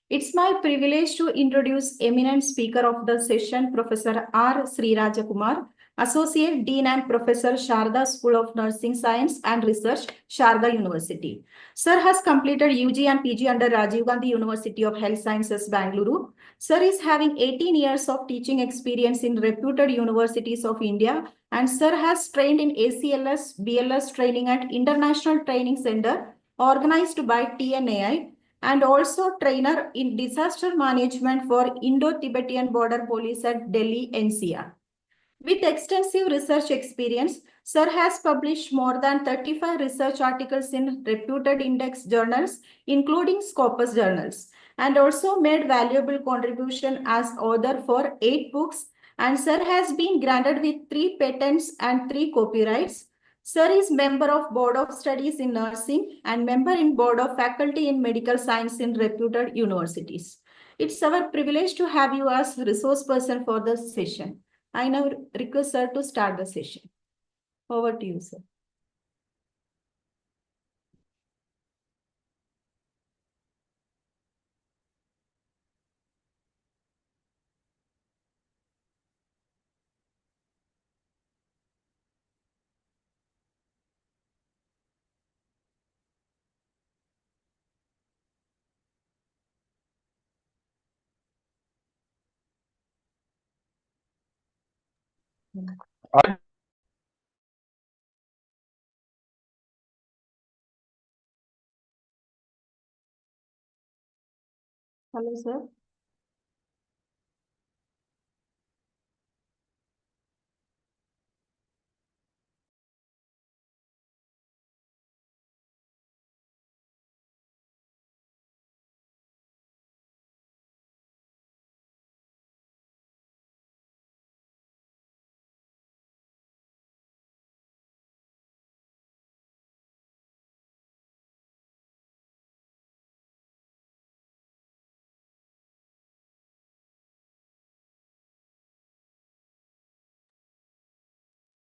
It's my privilege to introduce eminent speaker of the session, Professor R. Srirajakumar, Associate Dean and Professor, Sharda School of Nursing Science and Research, Sharda University. Sir has completed UG and PG under Rajiv Gandhi University of Health Sciences, Bangalore. Sir is having 18 years of teaching experience in reputed universities of India, and sir has trained in ACLS, BLS training at International Training Center organized by TNAI, and also trainer in disaster management for Indo-Tibetan Border Police at Delhi NCR. With extensive research experience, Sir has published more than 35 research articles in reputed index journals, including Scopus journals, and also made valuable contribution as author for 8 books, and Sir has been granted with 3 patents and 3 copyrights. Sir is member of Board of Studies in Nursing and member in Board of Faculty in Medical Science in reputed universities. It's our privilege to have you as resource person for the session. I now request sir to start the session. Over to you, sir. Hello, sir.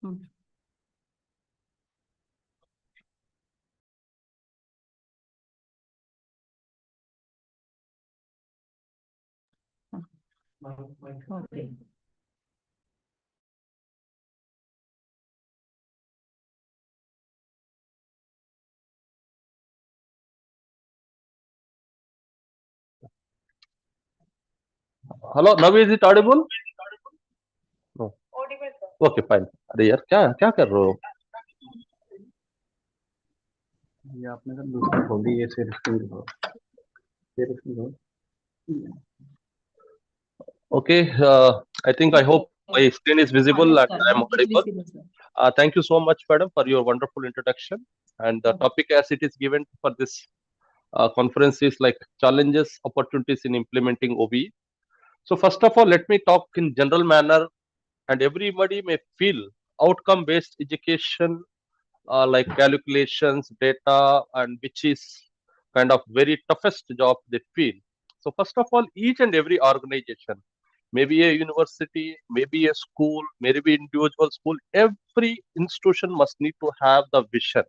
Okay. Hello now is it audible? Okay fine. अरे यार क्या क्या कर रहे हो? ये आपने ना दूसरा खोल दी, ये शेयर स्क्रीन करो, शेयर स्क्रीन करो। Okay, I hope my screen is visible and I am audible. Thank you so much, madam, for your wonderful introduction. And the topic as it is given for this conference is like challenges, opportunities in implementing OBE. So first of all, let me talk in general manner, and everybody may feel outcome-based education like calculations, data, and which is kind of very toughest job they feel. So first of all, each and every organization, maybe a university, maybe a school, maybe individual school, every institution must need to have the vision.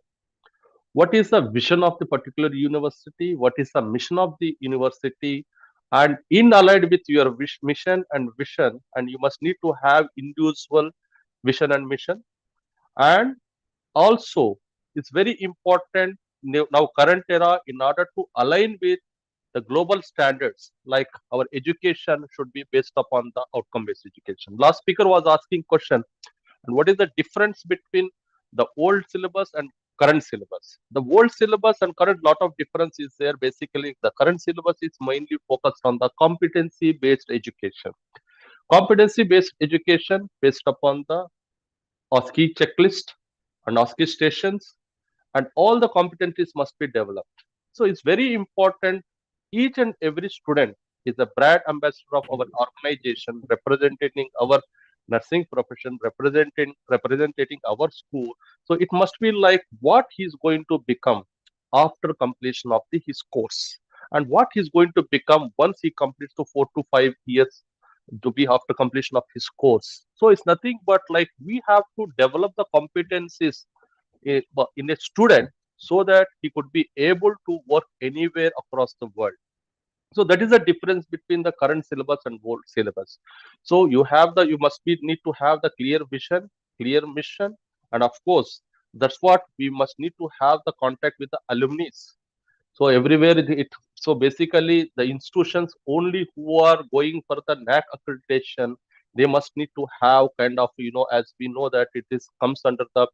What is the vision of the particular university? What is the mission of the university? And in allied with your mission and vision, and you must need to have individual vision and mission. And also, it's very important now current era, in order to align with the global standards, like our education should be based upon the outcome based education. Last speaker was asking question, and what is the difference between the old syllabus and current syllabus? The old syllabus and current, lot of difference is there. Basically, the current syllabus is mainly focused on the competency based education. Competency based education based upon the OSCE checklist and OSCE stations, and all the competencies must be developed. So it's very important. Each and every student is a brand ambassador of our organization, representing our nursing profession, representing our school. So it must be like what he's going to become after completion of his course, and what he's going to become once he completes to 4 to 5 years to be after completion of his course. So it's nothing but like we have to develop the competencies in a student so that he could be able to work anywhere across the world. So that is the difference between the current syllabus and old syllabus. So you must be need to have the clear vision, clear mission, and of course that's what we must need to have the contact with the alumni. So everywhere so basically the institutions only who are going for the NAC accreditation, they must need to have kind of, as we know that it is comes under the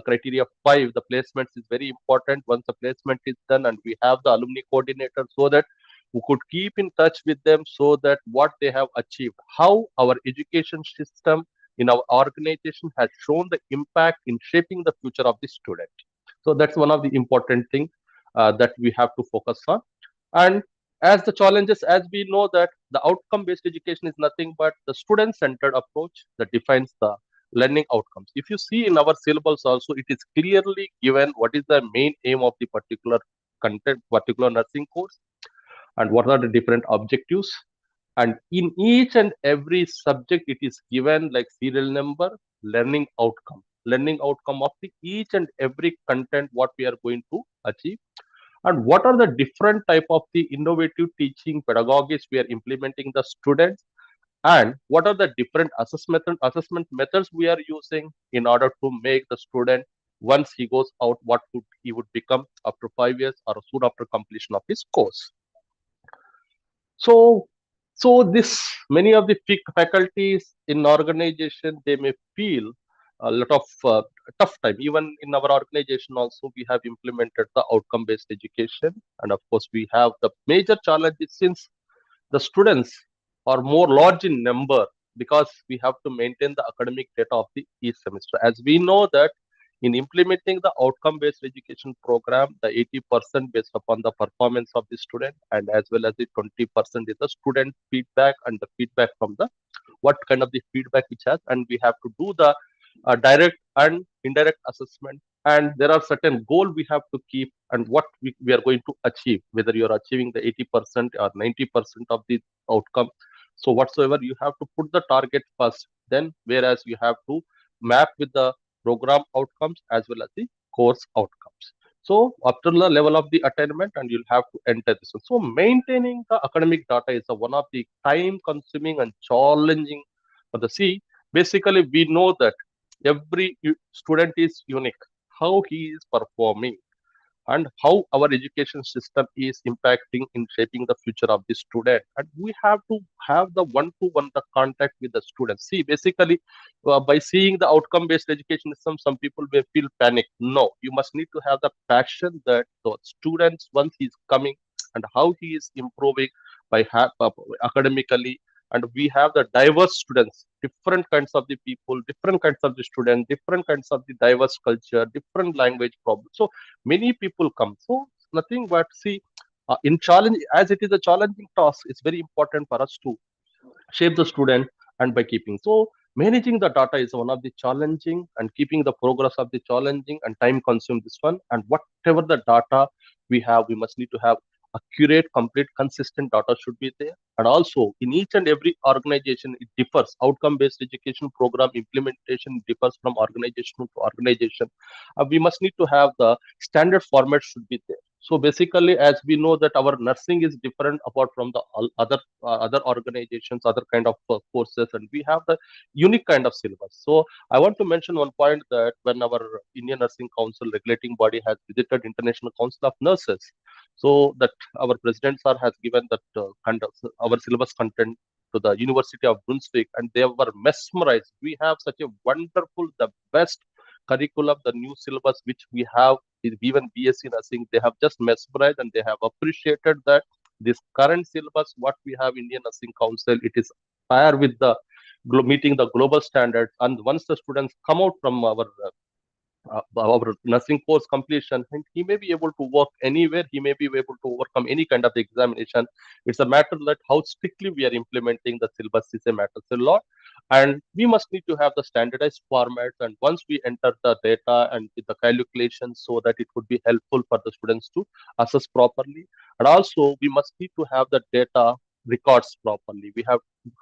criteria 5. The placements is very important. Once the placement is done, and we have the alumni coordinator, so that we could keep in touch with them, so that what they have achieved, how our education system in our organization has shown the impact in shaping the future of the student. So that's one of the important things that we have to focus on. And as the challenges, as we know that the outcome based education is nothing but the student centered approach that defines the learning outcomes. If you see in our syllabus also, it is clearly given what is the main aim of the particular content, particular nursing course, and what are the different objectives. And in each and every subject, it is given like serial number, learning outcome of the each and every content what we are going to achieve, and what are the different type of the innovative teaching pedagogies we are implementing the students, and what are the different assessment methods we are using in order to make the student, once he goes out, what would he would become after 5 years or soon after completion of his course. So So this many of the faculties in organization, they may feel a lot of tough time. Even in our organization also, we have implemented the outcome based education, and of course we have the major challenges since the students are more large in number, because we have to maintain the academic data of the each semester. As we know that in implementing the outcome based education program, the 80% based upon the performance of the student, and as well as the 20% is the student feedback and the feedback from the what kind of the feedback which has, and we have to do the direct and indirect assessment, and there are certain goal we have to keep, and what we are going to achieve, whether you are achieving the 80% or 90% of the outcome. So whatsoever, you have to put the target first, then whereas you have to map with the program outcomes as well as the course outcomes. So after the level of the attainment, and you'll have to enter this one. So maintaining the academic data is one of the time consuming and challenging for the C. Basically, we know that every student is unique, how he is performing, and how our education system is impacting in shaping the future of the student, and we have to have the one-to-one the contact with the students. See, basically, by seeing the outcome based education system, some people may feel panic. No, you must need to have the passion that the students, once he's coming and how he is improving by academically, and we have the diverse students, different kinds of the people, different kinds of the students, different kinds of the diverse culture, different language problems. So many people come. So nothing but see, in challenge, as it is a challenging task, it's very important for us to shape the student, and by keeping, so managing the data is one of the challenging, and keeping the progress of the challenging and time consume this one. And whatever the data we have, we must need to have accurate, complete, consistent data should be there. And also in each and every organization, it differs. Outcome based education program implementation differs from organization to organization. We must need to have the standard format should be there. So basically, as we know that our nursing is different apart from the other organizations, other kind of courses, and we have the unique kind of syllabus. So I want to mention one point, that when our Indian Nursing Council regulating body has visited International Council of Nurses, so that our president sir has given that our syllabus content to the University of Brunswick, and they were mesmerized. We have such a wonderful, the best curriculum, the new syllabus which we have, even BSc nursing, they have just mesmerized, and they have appreciated that this current syllabus, what we have Indian Nursing Council, it is fair with the meeting the global standards. And once the students come out from our nursing course completion, and he may be able to work anywhere, he may be able to overcome any kind of examination. It's a matter that how strictly we are implementing the syllabus is a matter a lot, and we must need to have the standardized formats, and once we enter the data and with the calculations, so that it would be helpful for the students to assess properly. And also we must need to have the data records properly.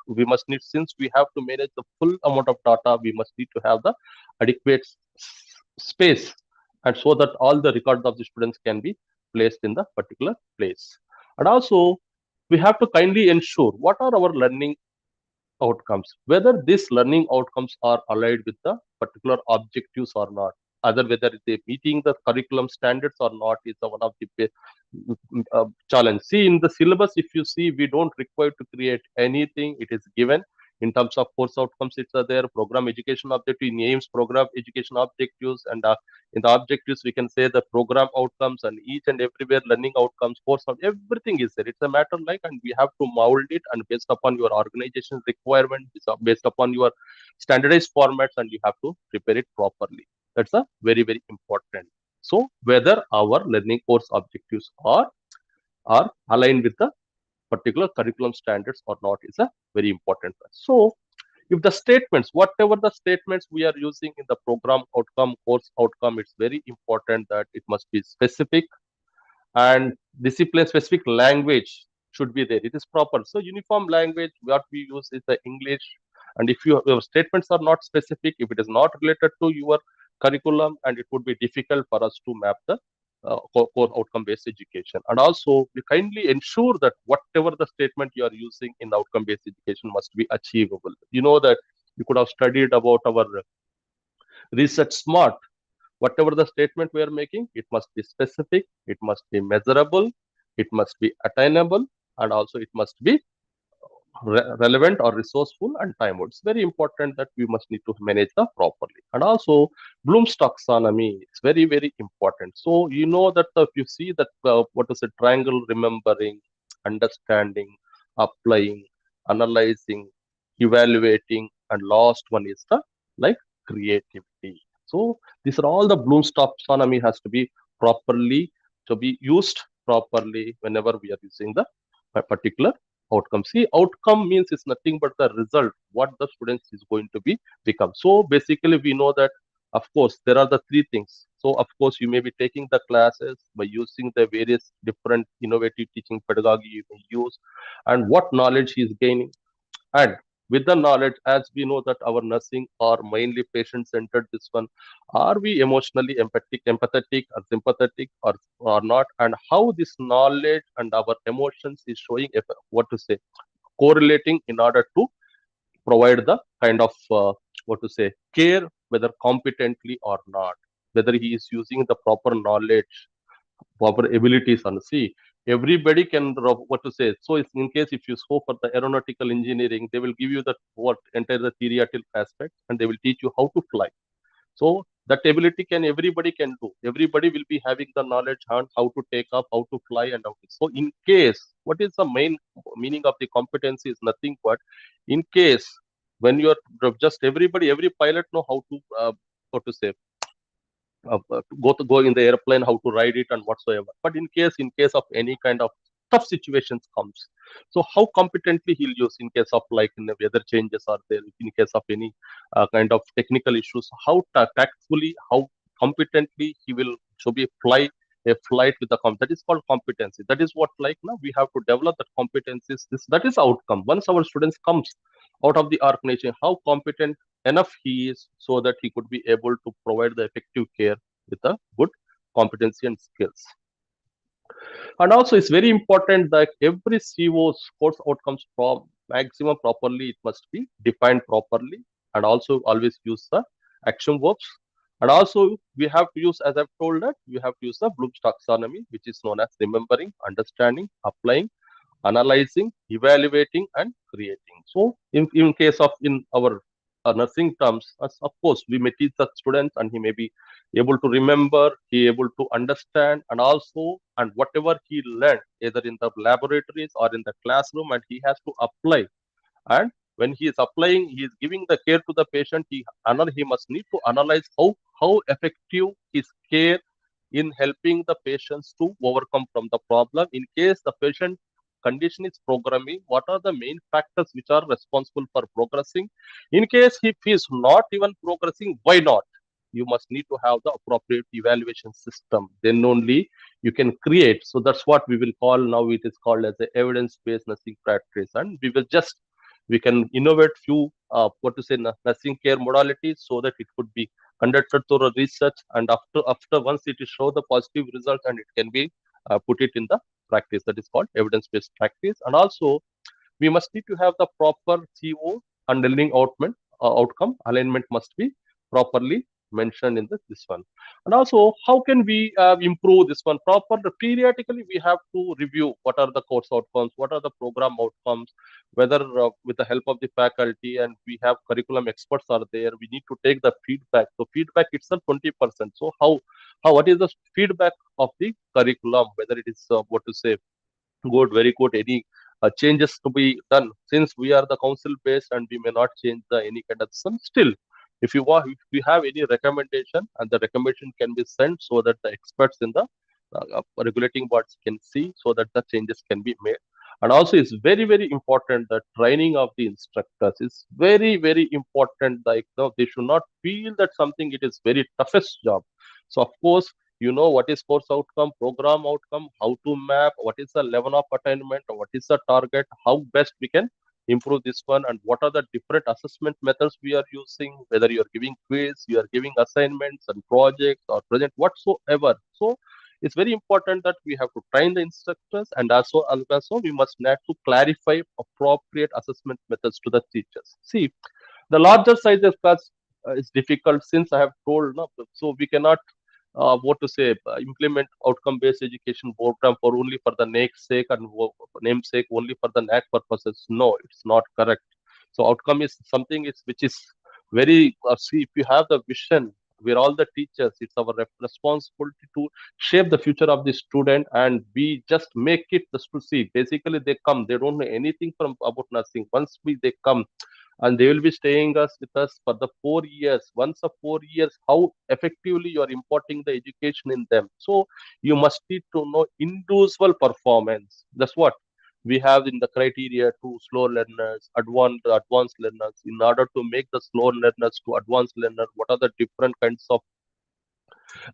We must need, since we have to manage the full amount of data, we must need to have the adequate space, and so that all the records of the students can be placed in the particular place. And also we have to kindly ensure what are our learning outcomes, whether these learning outcomes are aligned with the particular objectives or not, other whether they meeting the curriculum standards or not is one of the challenge. See, in the syllabus, if you see, we don't require to create anything. It is given in terms of course outcomes. It's there, program education objective names, program education objectives, and in the objectives we can say the program outcomes, and each and everywhere learning outcomes, course of everything is there. It's a matter like, and we have to mold it, and based upon your organization's requirement, based upon your standardized formats, and you have to prepare it properly. That's a very, very important. So whether our learning course objectives are aligned with the particular curriculum standards or not is a very important one. So if the statements, whatever the statements we are using in the program outcome, course outcome, it's very important that it must be specific, and discipline specific language should be there. It is proper. So uniform language, what we use is the English. And if your statements are not specific, if it is not related to your curriculum, and it would be difficult for us to map the core outcome based education. And also we kindly ensure that whatever the statement you are using in outcome based education must be achievable. You know that you could have studied about our research smart. Whatever the statement we are making, it must be specific, it must be measurable, it must be attainable, and also it must be relevant or resourceful and time bound. It's very important that we must need to manage the properly. And also Bloom's taxonomy is very, very important. So you know that if you see that what is a triangle: remembering, understanding, applying, analyzing, evaluating, and last one is the like creativity. So these are all the Bloom's taxonomy has to be properly to be used properly whenever we are using the particular outcome. See, outcome means it's nothing but the result, what the students is going to be become. So basically, we know that, of course, there are the three things. So, of course, you may be taking the classes by using the various different innovative teaching pedagogy you may use, and what knowledge he is gaining. And with the knowledge, as we know that our nursing are mainly patient-centered, this one, are we emotionally empathetic or sympathetic or not? And how this knowledge and our emotions is showing, what to say, correlating in order to provide the kind of, what to say, care, whether competently or not, whether he is using the proper knowledge, proper abilities. And see, everybody can what to say. So it's in case if you go for the aeronautical engineering, they will give you the what entire the theoretical aspect, and they will teach you how to fly. So that ability can everybody can do. Everybody will be having the knowledge on how to take up, how to fly, and how to. So in case, what is the main meaning of the competency is nothing but, in case when you are just every pilot know how to what to say, go in the airplane, how to ride it and whatsoever. But in case of any kind of tough situations comes, so how competently he'll use in case of like in the weather changes are there, in case of any kind of technical issues, how tactfully, how competently he will so be fly a flight with the that is called competency. That is what like now we have to develop that competencies. This that is outcome. Once our students comes out of the organization, how competent enough he is so that he could be able to provide the effective care with a good competency and skills. And also it's very important that every CO's course outcomes from maximum properly, it must be defined properly, and also always use the action verbs. And also we have to use, as I've told that, we have to use the Bloom's taxonomy, which is known as remembering, understanding, applying, analyzing, evaluating, and creating. So in case of in our nursing terms, as of course we may teach the students and he may be able to remember, he able to understand, and also and whatever he learned either in the laboratories or in the classroom, and he has to apply. And when he is applying, he is giving the care to the patient. He must need to analyze how effective his care in helping the patients to overcome from the problem. In case the patient condition is programming, what are the main factors which are responsible for progressing? In case if he is not even progressing, why not? You must need to have the appropriate evaluation system. Then only you can create. So that's what we will call now. It is called as the evidence-based nursing practice, and we can innovate few what to say nursing care modalities so that it could be conducted through research, and after once it is show the positive results, and it can be put it in the practice. That is called evidence-based practice. And also we must need to have the proper CO and learning outcome alignment must be properly mentioned in this one. And also how can we improve this one proper? Periodically we have to review what are the course outcomes, what are the program outcomes, whether with the help of the faculty, and we have curriculum experts are there, we need to take the feedback. So feedback itself 20%. So how what is the feedback of the curriculum, whether it is what to say, good, very good, any changes to be done, since we are the council based and we may not change the any kind of some. Still, if you want, if we have any recommendation, and the recommendation can be sent so that the experts in the regulating boards can see, so that the changes can be made. And also it's very, very important that training of the instructors is very, very important. Like they should not feel that something it is very toughest job. So of course, you know what is course outcome, program outcome, how to map, what is the level of attainment, what is the target, how best we can improve this one, and what are the different assessment methods we are using, whether you are giving quiz, you are giving assignments and projects or present whatsoever. So it's very important that we have to train the instructors, and also we must have to clarify appropriate assessment methods to the teachers. See, the larger size of class is difficult, since I have told, no, so we cannot what to say, implement outcome-based education program for only for the namesake and namesake only for the NAC purposes. No, it's not correct. So outcome is something is which is very see, if you have the vision, we're all the teachers, it's our responsibility to shape the future of the student, and we just make it the to see. Basically, they come, they don't know anything from about nursing. Once they come, and they will be staying us with us for the 4 years. Once of 4 years, how effectively you are imparting the education in them. So you must need to know individual performance. That's what we have in the criteria to slow learners, advanced learners. In order to make the slow learners to advanced learner, what are the different kinds of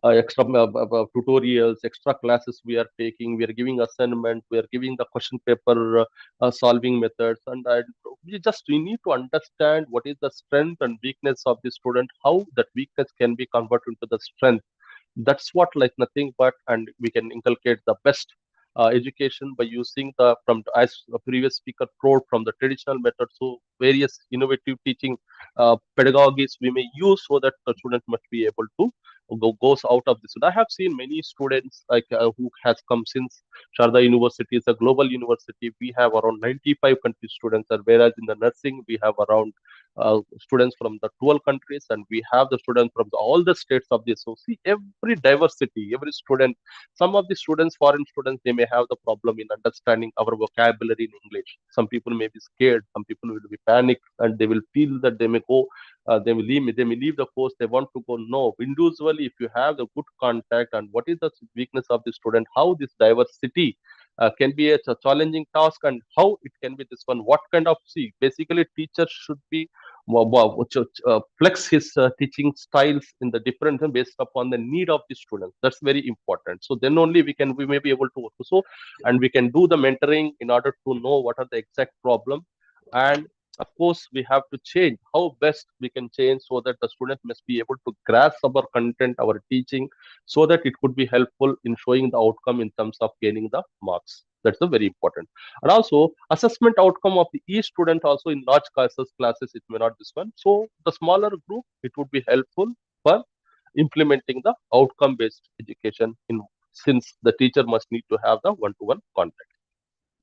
extra tutorials, extra classes we are taking. We are giving assignment. We are giving the question paper solving methods, and we need to understand what is the strength and weakness of the student. How that weakness can be converted into the strength. That's what, like, nothing but, and we can inculcate the best education by using the from as the previous speaker told, from the traditional methods. So various innovative teaching pedagogies we may use, so that the student must be able to goes out of this. And I have seen many students like who has come since Sharda University is a global university. We have around 95 country students, and whereas in the nursing we have around students from the 12 countries, and we have the students from all the states of the. So see, every diversity, every student. Some of the students, foreign students, they may have the problem in understanding our vocabulary in English. Some people may be scared. Some people will be panicked, and they will feel that they may go they may leave the course, they want to go. No, individually, if you have the good contact, and what is the weakness of the student, how this diversity can be a challenging task, and how it can be this one, what kind of, see, basically teachers should be flex his teaching styles in the different based upon the need of the students. That's very important. So then only we may be able to work. So, and we can do the mentoring in order to know what are the exact problem. And of course, we have to change how best we can change, so that the student must be able to grasp our content, our teaching, so that it could be helpful in showing the outcome in terms of gaining the marks. That's a very important. And also assessment outcome of the each student also in large classes, it may not this one. So the smaller group, it would be helpful for implementing the outcome based education, in since the teacher must need to have the one-to-one contact.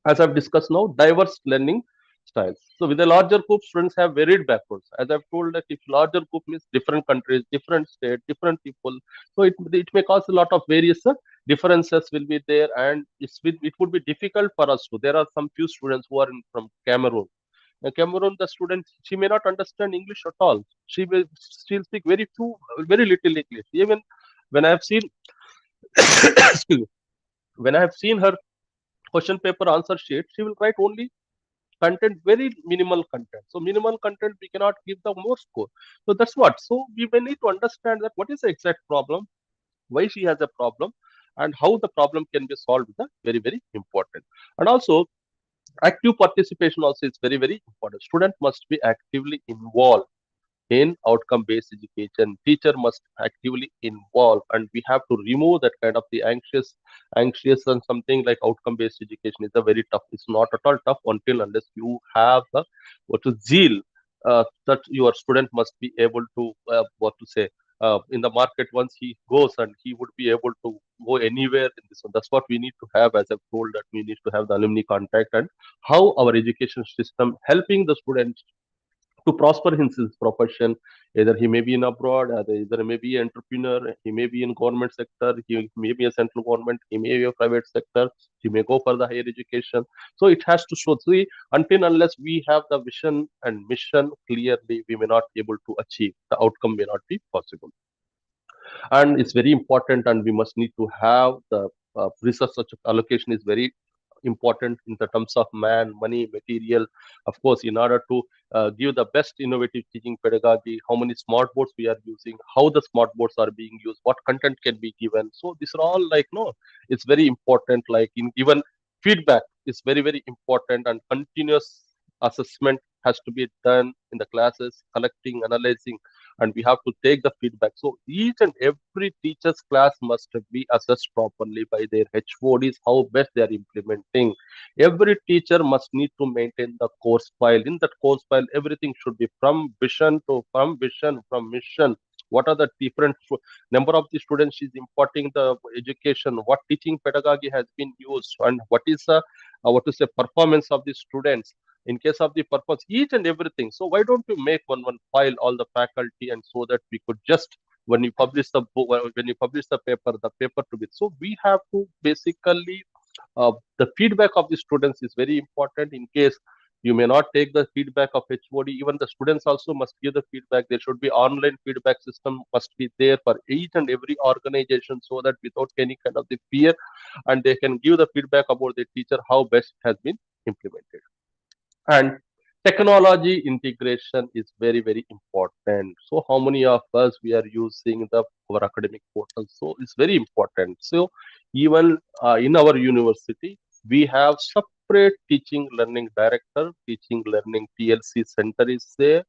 As I've discussed now, diverse learning styles. So with a larger group, students have varied backgrounds. As I've told, that if larger group means different countries, different state, different people, so it may cause a lot of various differences will be there, and it would be difficult for us to. There are some few students who are from Cameroon. In Cameroon, the student, she may not understand English at all. She will still speak very little English. Even when I have seen, excuse me, when I have seen her question paper answer sheet, she will write only content, very minimal content. So minimal content, we cannot give the more score. So that's what. So we may need to understand that what is the exact problem, why she has a problem, and how the problem can be solved is very, very important. And also active participation also is very, very important. Student must be actively involved in outcome based education. Teacher must actively involve, and we have to remove that kind of the anxious and something like outcome based education is a very tough. It's not at all tough until unless you have the what to zeal that your student must be able to what to say in the market. Once he goes, and he would be able to go anywhere in this one. That's what we need to have. As I've told, that we need to have the alumni contact, and how our education system helping the students to prosper in his profession. Either he may be in abroad, either he may be an entrepreneur, he may be in government sector, he may be a central government, he may be a private sector, he may go for the higher education. So it has to show. See, until unless we have the vision and mission clearly, we may not be able to achieve. The outcome may not be possible. And it's very important, and we must need to have the resource allocation is very important in the terms of man, money, material. Of course, in order to give the best innovative teaching pedagogy, how many smart boards we are using, how the smart boards are being used, what content can be given. So these are all like, no, it's very important. Like in even feedback is very, very important, and continuous assessment has to be done in the classes, collecting, analyzing, and we have to take the feedback. So each and every teacher's class must be assessed properly by their HODs, how best they are implementing. Every teacher must need to maintain the course file. In that course file, everything should be from vision, from mission, what are the different number of the students is imparting the education, what teaching pedagogy has been used, and what is the what to say performance of the students in case of the purpose, each and everything. So why don't you make one file all the faculty, and so that we could just when you publish the book, when you publish the paper to be. So we have to basically the feedback of the students is very important. In case you may not take the feedback of HOD, even the students also must give the feedback. There should be online feedback system must be there for each and every organization, so that without any kind of the fear, and they can give the feedback about the teacher how best it has been implemented. And technology integration is very important. So how many of us we are using the our academic portal? So it's very important. So even in our university we have separate teaching learning director, teaching learning TLC center is there,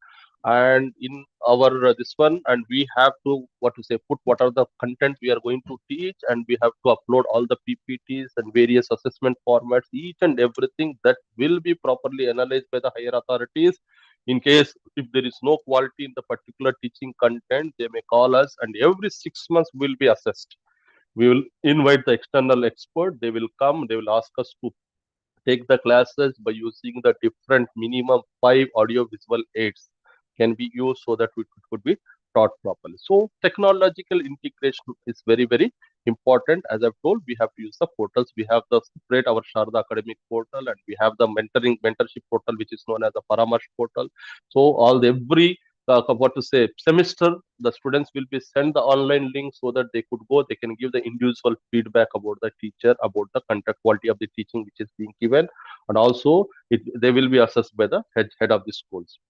and in our this one, and we have to what to say put what are the content we are going to teach, and we have to upload all the PPTs and various assessment formats, each and everything that will be properly analyzed by the higher authorities. In case if there is no quality in the particular teaching content, they may call us, and every 6 months will be assessed. We will invite the external expert, they will come, they will ask us to take the classes by using the different minimum 5 audio visual aids can be used, so that it could be taught properly. So technological integration is very important. As I've told, we have to use the portals. We have the separate our Sharda academic portal, and we have the mentorship portal, which is known as the Paramarsh portal. So all the every what to say semester, the students will be sent the online link, so that they could go, they can give the individual feedback about the teacher, about the content quality of the teaching which is being given, and also they will be assessed by the head of the schools.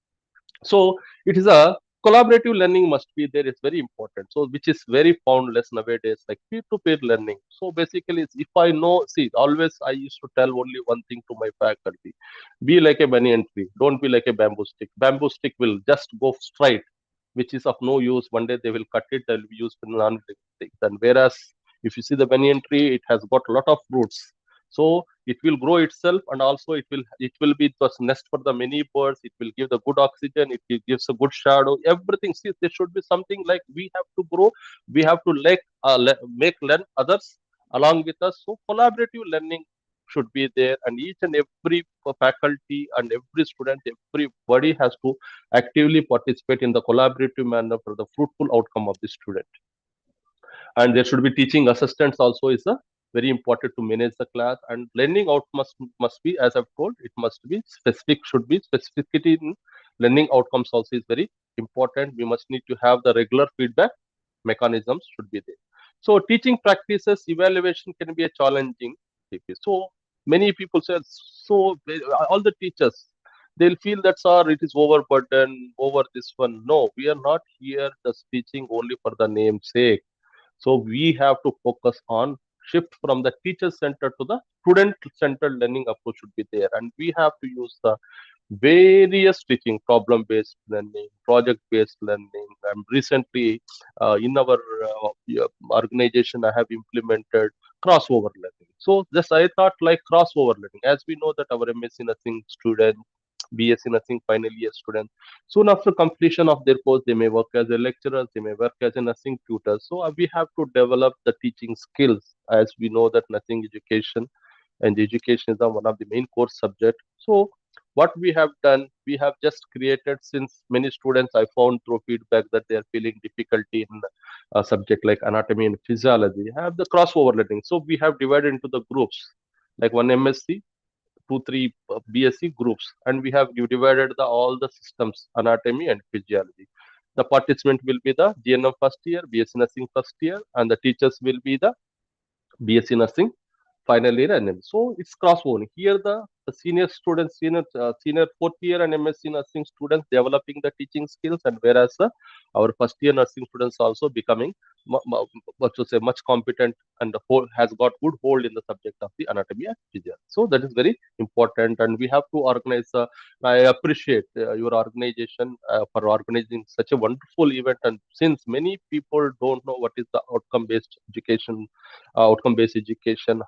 So it is a collaborative learning must be there, is very important. So which is very found less nowadays, like peer-to-peer learning. So basically if I know, see, always I used to tell only one thing to my faculty: be like a banyan tree, don't be like a bamboo stick. Bamboo stick will just go straight, which is of no use. One day they will cut it, they'll be used for non-living things. And whereas if you see the banyan tree, it has got a lot of roots, so it will grow itself, and also it will be the nest for the many birds. It will give the good oxygen, gives a good shadow, everything. See, there should be something like we have to grow, we have to make learn others along with us. So collaborative learning should be there, and each and every faculty and every student, everybody has to actively participate in the collaborative manner for the fruitful outcome of the student. And there should be teaching assistants also is a very important to manage the class. And learning outcomes must be, as I've told, it must be specific, should be specificity in learning outcomes also is very important. We must need to have the regular feedback mechanisms should be there. So teaching practices evaluation can be a challenging TP. So many people say, so all the teachers, they'll feel that, sir, it is overburdened over this one. No, we are not here just teaching only for the name's sake. So we have to focus on shift from the teacher centered to the student centered learning approach should be there. And we have to use the various teaching, problem based learning, project based learning. Recently in our organization, I have implemented crossover learning. So just I thought like crossover learning, as we know that our MSc nursing student, BSc nursing final year student, soon after completion of their course, they may work as a lecturer, they may work as a nursing tutor. So we have to develop the teaching skills, as we know that nursing education and education is one of the main core subject. So what we have done, we have just created, since many students I found through feedback that they are feeling difficulty in a subject like anatomy and physiology, have the crossover learning. So we have divided into the groups, like one MSc, 2 3 BSc groups, and we have divided all the systems, anatomy and physiology. The participant will be the GNM first year, BSc nursing first year, and the teachers will be the BSc nursing final year. And so it's crossover here. The senior students, senior fourth year and MSc nursing students developing the teaching skills, and whereas our first year nursing students also becoming what to say much competent, and the whole has got good hold in the subject of the anatomy and physiology. So that is very important, and we have to organize. I appreciate your organization for organizing such a wonderful event. And since many people don't know what is the outcome based education,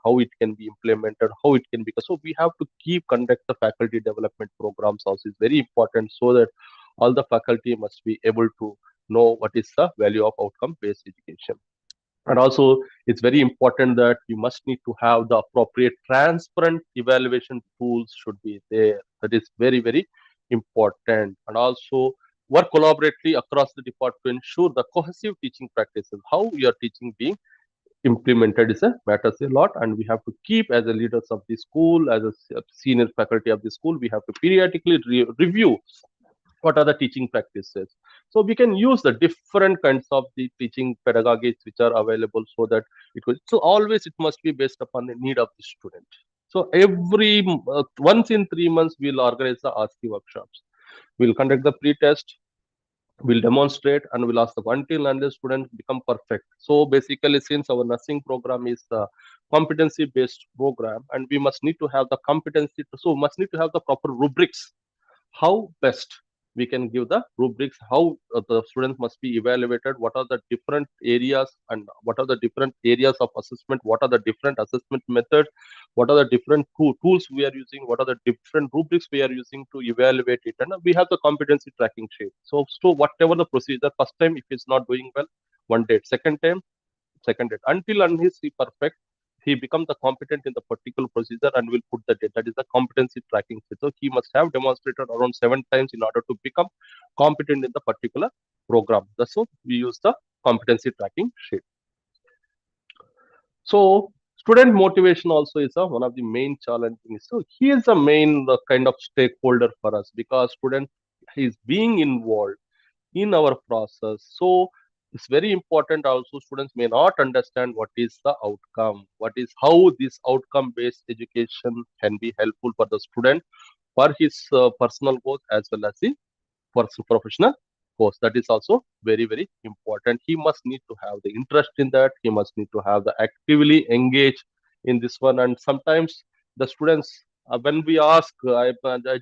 how it can be implemented, how it can be, so we have to keep conduct the faculty development programs also is very important, so that all the faculty must be able to know what is the value of outcome based education. And also, it's very important that we must need to have the appropriate transparent evaluation tools should be there. That is very, very important. And also, work collaboratively across the department to ensure the cohesive teaching practices. How your teaching being implemented is a matters a lot, and we have to keep as a leaders of the school, as a senior faculty of the school, we have to periodically review what are the teaching practices, so we can use the different kinds of the teaching pedagogies which are available, so that it will, so always it must be based upon the need of the student. So every once in 3 months we'll organize the ASCII workshops, we'll conduct the pre-test, we'll demonstrate, and we'll ask the until and the students become perfect. So basically, since our nursing program is a competency based program, and we must need to have the competency so must need to have the proper rubrics, how best we can give the rubrics, how the students must be evaluated, what are the different areas, and what are the different areas of assessment, what are the different assessment methods, what are the different tools we are using, what are the different rubrics we are using to evaluate it, and we have the competency tracking sheet. So whatever the procedure, first time if it's not doing well, one date, second time, second date, until unless he perfect, he become the competent in the particular procedure, and will put the date. That is the competency tracking sheet. So he must have demonstrated around 7 times in order to become competent in the particular program. That's so we use the competency tracking sheet. So student motivation also is one of the main challenges. So he is the main kind of stakeholder for us, because student is being involved in our process. So it's very important also, students may not understand what is the outcome, what is how this outcome based education can be helpful for the student for his personal growth as well as the professional course. That is also very, very important. He must need to have the interest in that, he must need to have the actively engage in this one. And sometimes the students, when we ask, I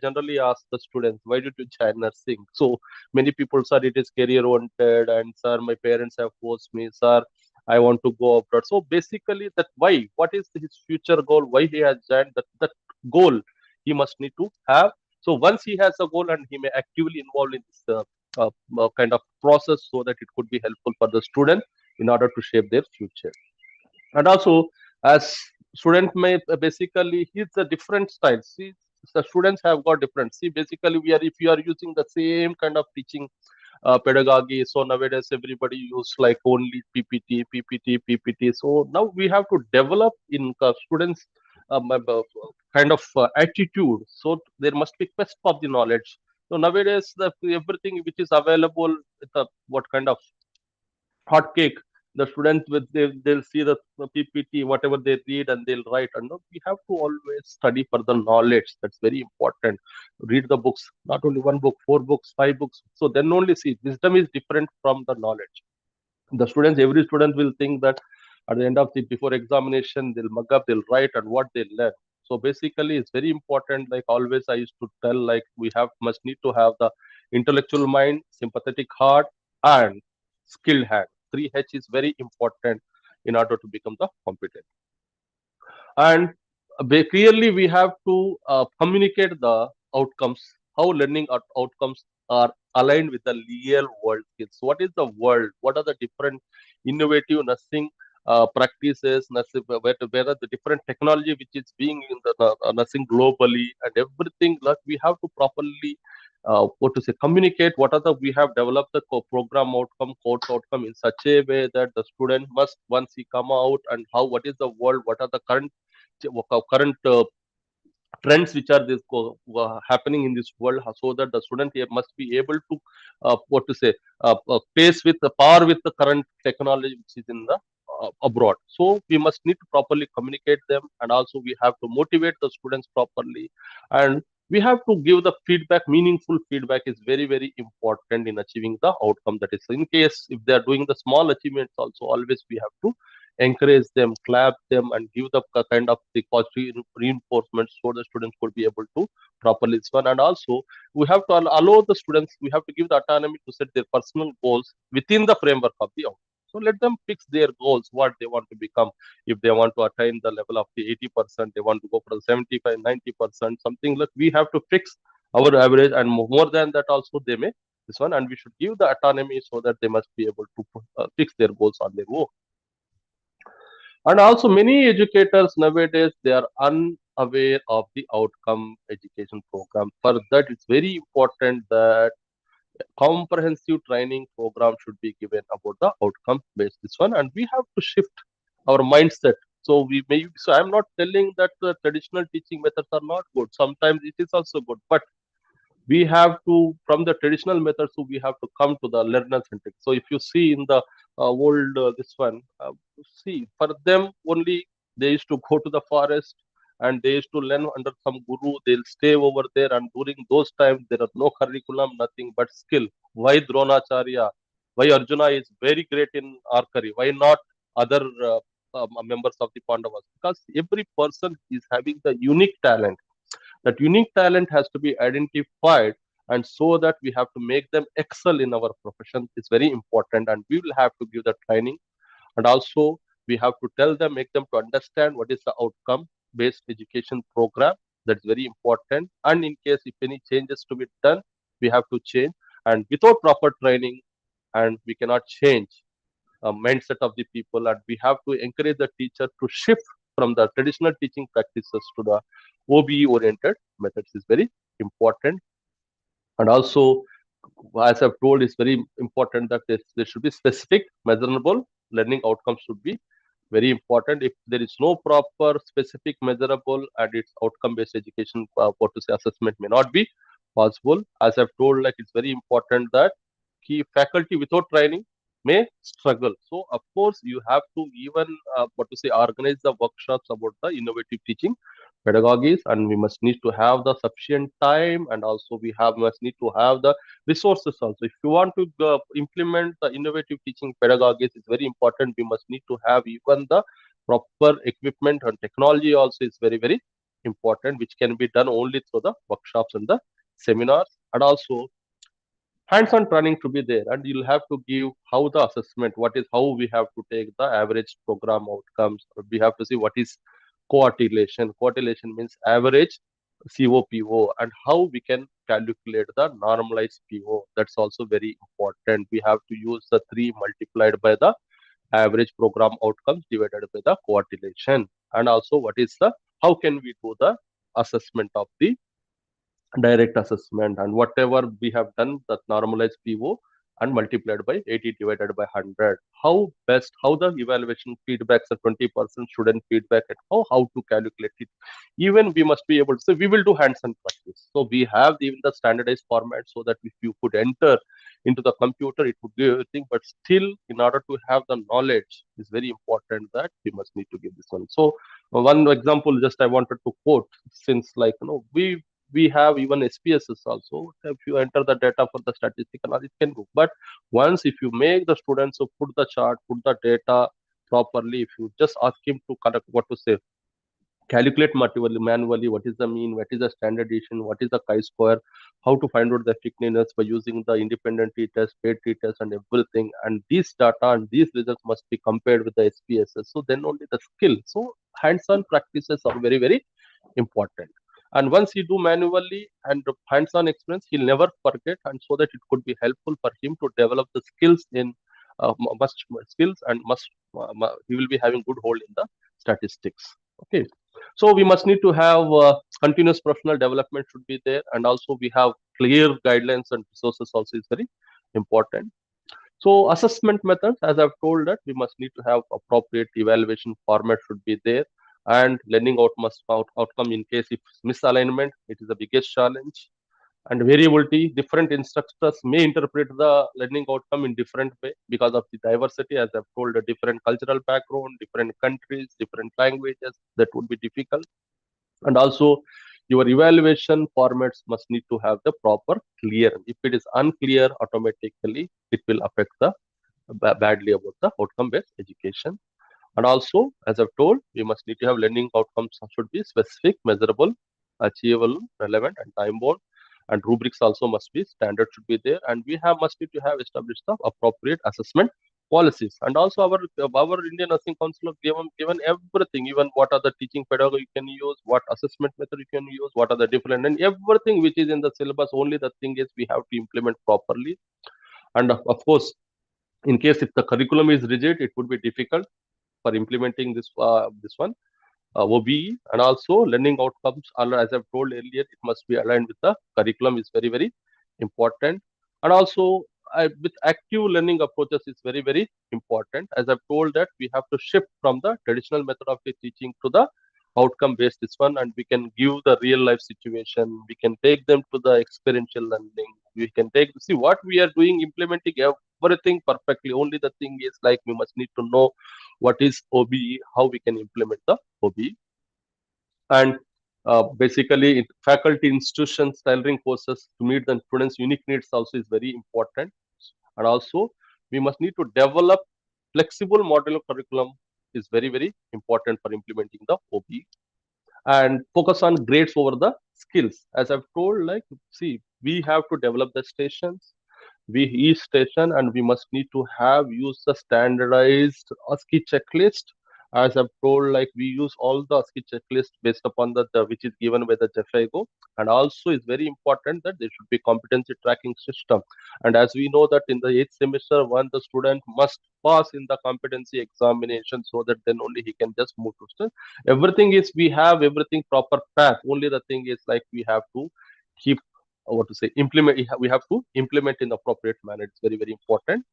generally ask the students, why did you join nursing? So many people, sir, it is career wanted, and sir, my parents have forced me, sir, I want to go abroad. So basically, that why, what is his future goal, why he has joined, that goal he must need to have. So once he has a goal, and he may actively involve in this kind of process, so that it could be helpful for the student in order to shape their future. And also, as student may basically, it's a different style. See, the students have got different. See, basically, if you are using the same kind of teaching pedagogy, so nowadays everybody use like only PPT. So now we have to develop in students kind of attitude. So there must be quest for the knowledge. So nowadays, everything which is available, what kind of hot cake, the students with they'll see the PPT, whatever they read, and they'll write. And no, we have to always study for the knowledge. That's very important. Read the books, not only one book, 4 books, 5 books. So then only see wisdom is different from the knowledge. The students, every student will think that at the end of the before examination, they'll mug up, they'll write, and what they learn. So basically, it's very important. Like always, I used to tell, like we must need to have the intellectual mind, sympathetic heart, and skilled hand. 3H is very important in order to become the competent. And clearly, we have to communicate the outcomes, how learning outcomes are aligned with the real world skills. What is the world? What are the different innovative nursing practices, nursing, where are the different technology which is being in the nursing globally, and everything that we have to properly what to say, communicate what are the, we have developed the program outcome, course outcome in such a way that the student must, once he come out, and how, what is the world, what are the current trends which are happening in this world, so that the student here must be able to what to say, pace with the par with the current technology which is in the abroad. So we must need to properly communicate them, and also we have to motivate the students properly, and we have to give the feedback. Meaningful feedback is very, very important in achieving the outcome. That is, in case if they are doing the small achievements also, always we have to encourage them, clap them, and give the kind of the positive reinforcement, so the students could be able to properly respond. And also, we have to allow the students, we have to give the autonomy to set their personal goals within the framework of the outcome. So let them fix their goals, what they want to become. If they want to attain the level of the 80%, they want to go for the 75, 90%, something like, we have to fix our average, and more than that also they may this one, and we should give the autonomy so that they must be able to fix their goals on their own. And also many educators nowadays, they are unaware of the outcome education program. For that, it's very important that comprehensive training program should be given about the outcome based this one, and we have to shift our mindset. So I'm not telling that the traditional teaching methods are not good. Sometimes it is also good, but we have to, from the traditional methods, so we have to come to the learner centric. So if you see in the old this one, see, for them only, they used to go to the forest and they used to learn under some guru. They'll stay over there, and during those times there are no curriculum, nothing but skill. Why Dronacharya, why Arjuna is very great in archery, why not other members of the Pandavas? Because every person is having the unique talent. That unique talent has to be identified, and so that we have to make them excel in our profession is very important, and we will have to give the training. And also we have to tell them, make them to understand what is the outcome based education program. That's very important. And in case if any changes to be done, we have to change. And without proper training, and we cannot change mindset of the people, and we have to encourage the teacher to shift from the traditional teaching practices to the OBE oriented methods is very important. And also, as I've told, it's very important that there should be specific, measurable learning outcomes should be very important. If there is no proper, specific, measurable, and its outcome-based education, what to say, assessment may not be possible. As I've told, like, it's very important that key faculty without training may struggle. So, of course, you have to even what to say, organize the workshops about the innovative teaching pedagogies, and we must need to have the sufficient time, and also must need to have the resources also. If you want to implement the innovative teaching pedagogies, it's very important. We must need to have even the proper equipment, and technology also is very, very important, which can be done only through the workshops and the seminars. And also hands-on training to be there, and you'll have to give how the assessment, how we have to take the average program outcomes. We have to see what is coartilation. Coartilation means average COPO, and how we can calculate the normalized PO. That's also very important. We have to use the 3 multiplied by the average program outcomes divided by the coartilation. And also how can we do the assessment of the direct assessment, and whatever we have done, that normalized PO and multiplied by 80 divided by 100. How the evaluation feedbacks are 20% student feedback, and how to calculate it. Even we must be able to say we will do hands-on practice. So we have even the standardized format, so that if you could enter into the computer, it would give everything. But still, in order to have the knowledge, is very important that we must need to give this one. So one example just I wanted to quote, since we have even SPSS also. If you enter the data for the statistical, it can go. But once if you make the students to put the chart, put the data properly, if you just ask him to calculate manually, what is the mean, what is the standard deviation, what is the chi-square, how to find out the effectiveness by using the independent t-test, paid t-test, and everything. And these data and these results must be compared with the SPSS. So then only the skill. So hands-on practices are very, very important. And once he do manually and hands-on experience, he'll never forget, and so that it could be helpful for him to develop the skills in skills, and he will be having good hold in the statistics. Okay, so we must need to have continuous professional development should be there, and also we have clear guidelines and resources also is very important. So assessment methods, as I've told, that we must need to have appropriate evaluation format should be there, and learning outcome in case if misalignment, it is the biggest challenge. And variability, different instructors may interpret the learning outcome in different way because of the diversity, as I've told, a different cultural background, different countries, different languages, that would be difficult. And also your evaluation formats must need to have the proper clear. If it is unclear, automatically it will affect the badly about the outcome based education. And also, as I've told, we must need to have learning outcomes should be specific, measurable, achievable, relevant, and time bound. And rubrics also must be standard should be there. And we must need to have established the appropriate assessment policies. And also our Indian Nursing Council have given everything, even what are the teaching pedagogy you can use, what assessment method you can use, what are the different, and everything which is in the syllabus. Only the thing is we have to implement properly. And of course, in case if the curriculum is rigid, it would be difficult for implementing this one. OBE, and also learning outcomes, as I've told earlier, it must be aligned with the curriculum is very, very important. And also with active learning approaches is very, very important. As I've told that we have to shift from the traditional method of teaching to the outcome based this one, and we can give the real life situation. We can take them to the experiential learning. We can see what we are doing, implementing everything perfectly. Only the thing is like we must need to know what is OBE, how we can implement the OBE. And basically faculty institutions tailoring courses to meet the students' unique needs also is very important. And also we must need to develop flexible modular curriculum is very, very important for implementing the OBE. And focus on grades over the skills. As I've told, like, see, we have to develop the stations, each station, and we must need to have use the standardized ASCII checklist. As I've told, like, we use all the ASCII checklist based upon the which is given by the JFAGO. And also it's very important that there should be competency tracking system. And as we know that in the 8th semester, one the student must pass in the competency examination, so that then only he can just move to study. Everything is, we have everything proper path. Only the thing is like we have to keep what to say, implement. We have to implement in the appropriate manner. It's very, very important.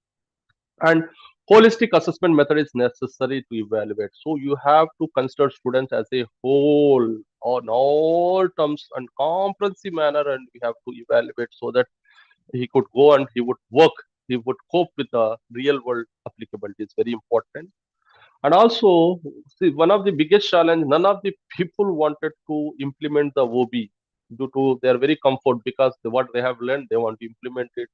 And holistic assessment method is necessary to evaluate. So you have to consider students as a whole on all terms and comprehensive manner, and we have to evaluate so that he could go and he would work, he would cope with the real world applicability. It's very important. And also, see, one of the biggest challenge, none of the people wanted to implement the OB due to their very comfort, because what they have learned, they want to implement it,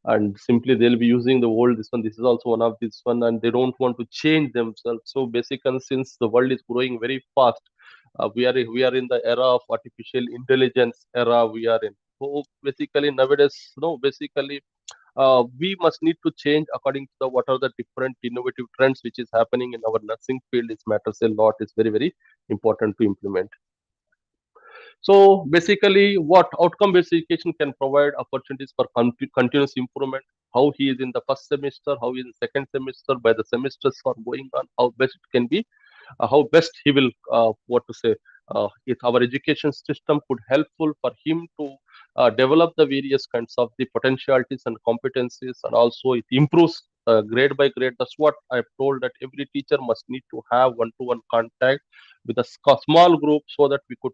and simply they'll be using the old this one. This is also one of this one, and they don't want to change themselves. So basically, since the world is growing very fast, we are in the era of artificial intelligence era. We are in. So basically nowadays, basically we must need to change according to the what are the different innovative trends which is happening in our nursing field. It matters a lot. It's very, very important to implement. So basically, what outcome-based education can provide opportunities for continuous improvement. How he is in the first semester, how he is in the second semester, by the semesters are going on, how best it can be, how best he will, if our education system could helpful for him to develop the various kinds of the potentialities and competencies, and also it improves grade by grade. That's what I've told, that every teacher must need to have one-to-one contact with a small group, so that we could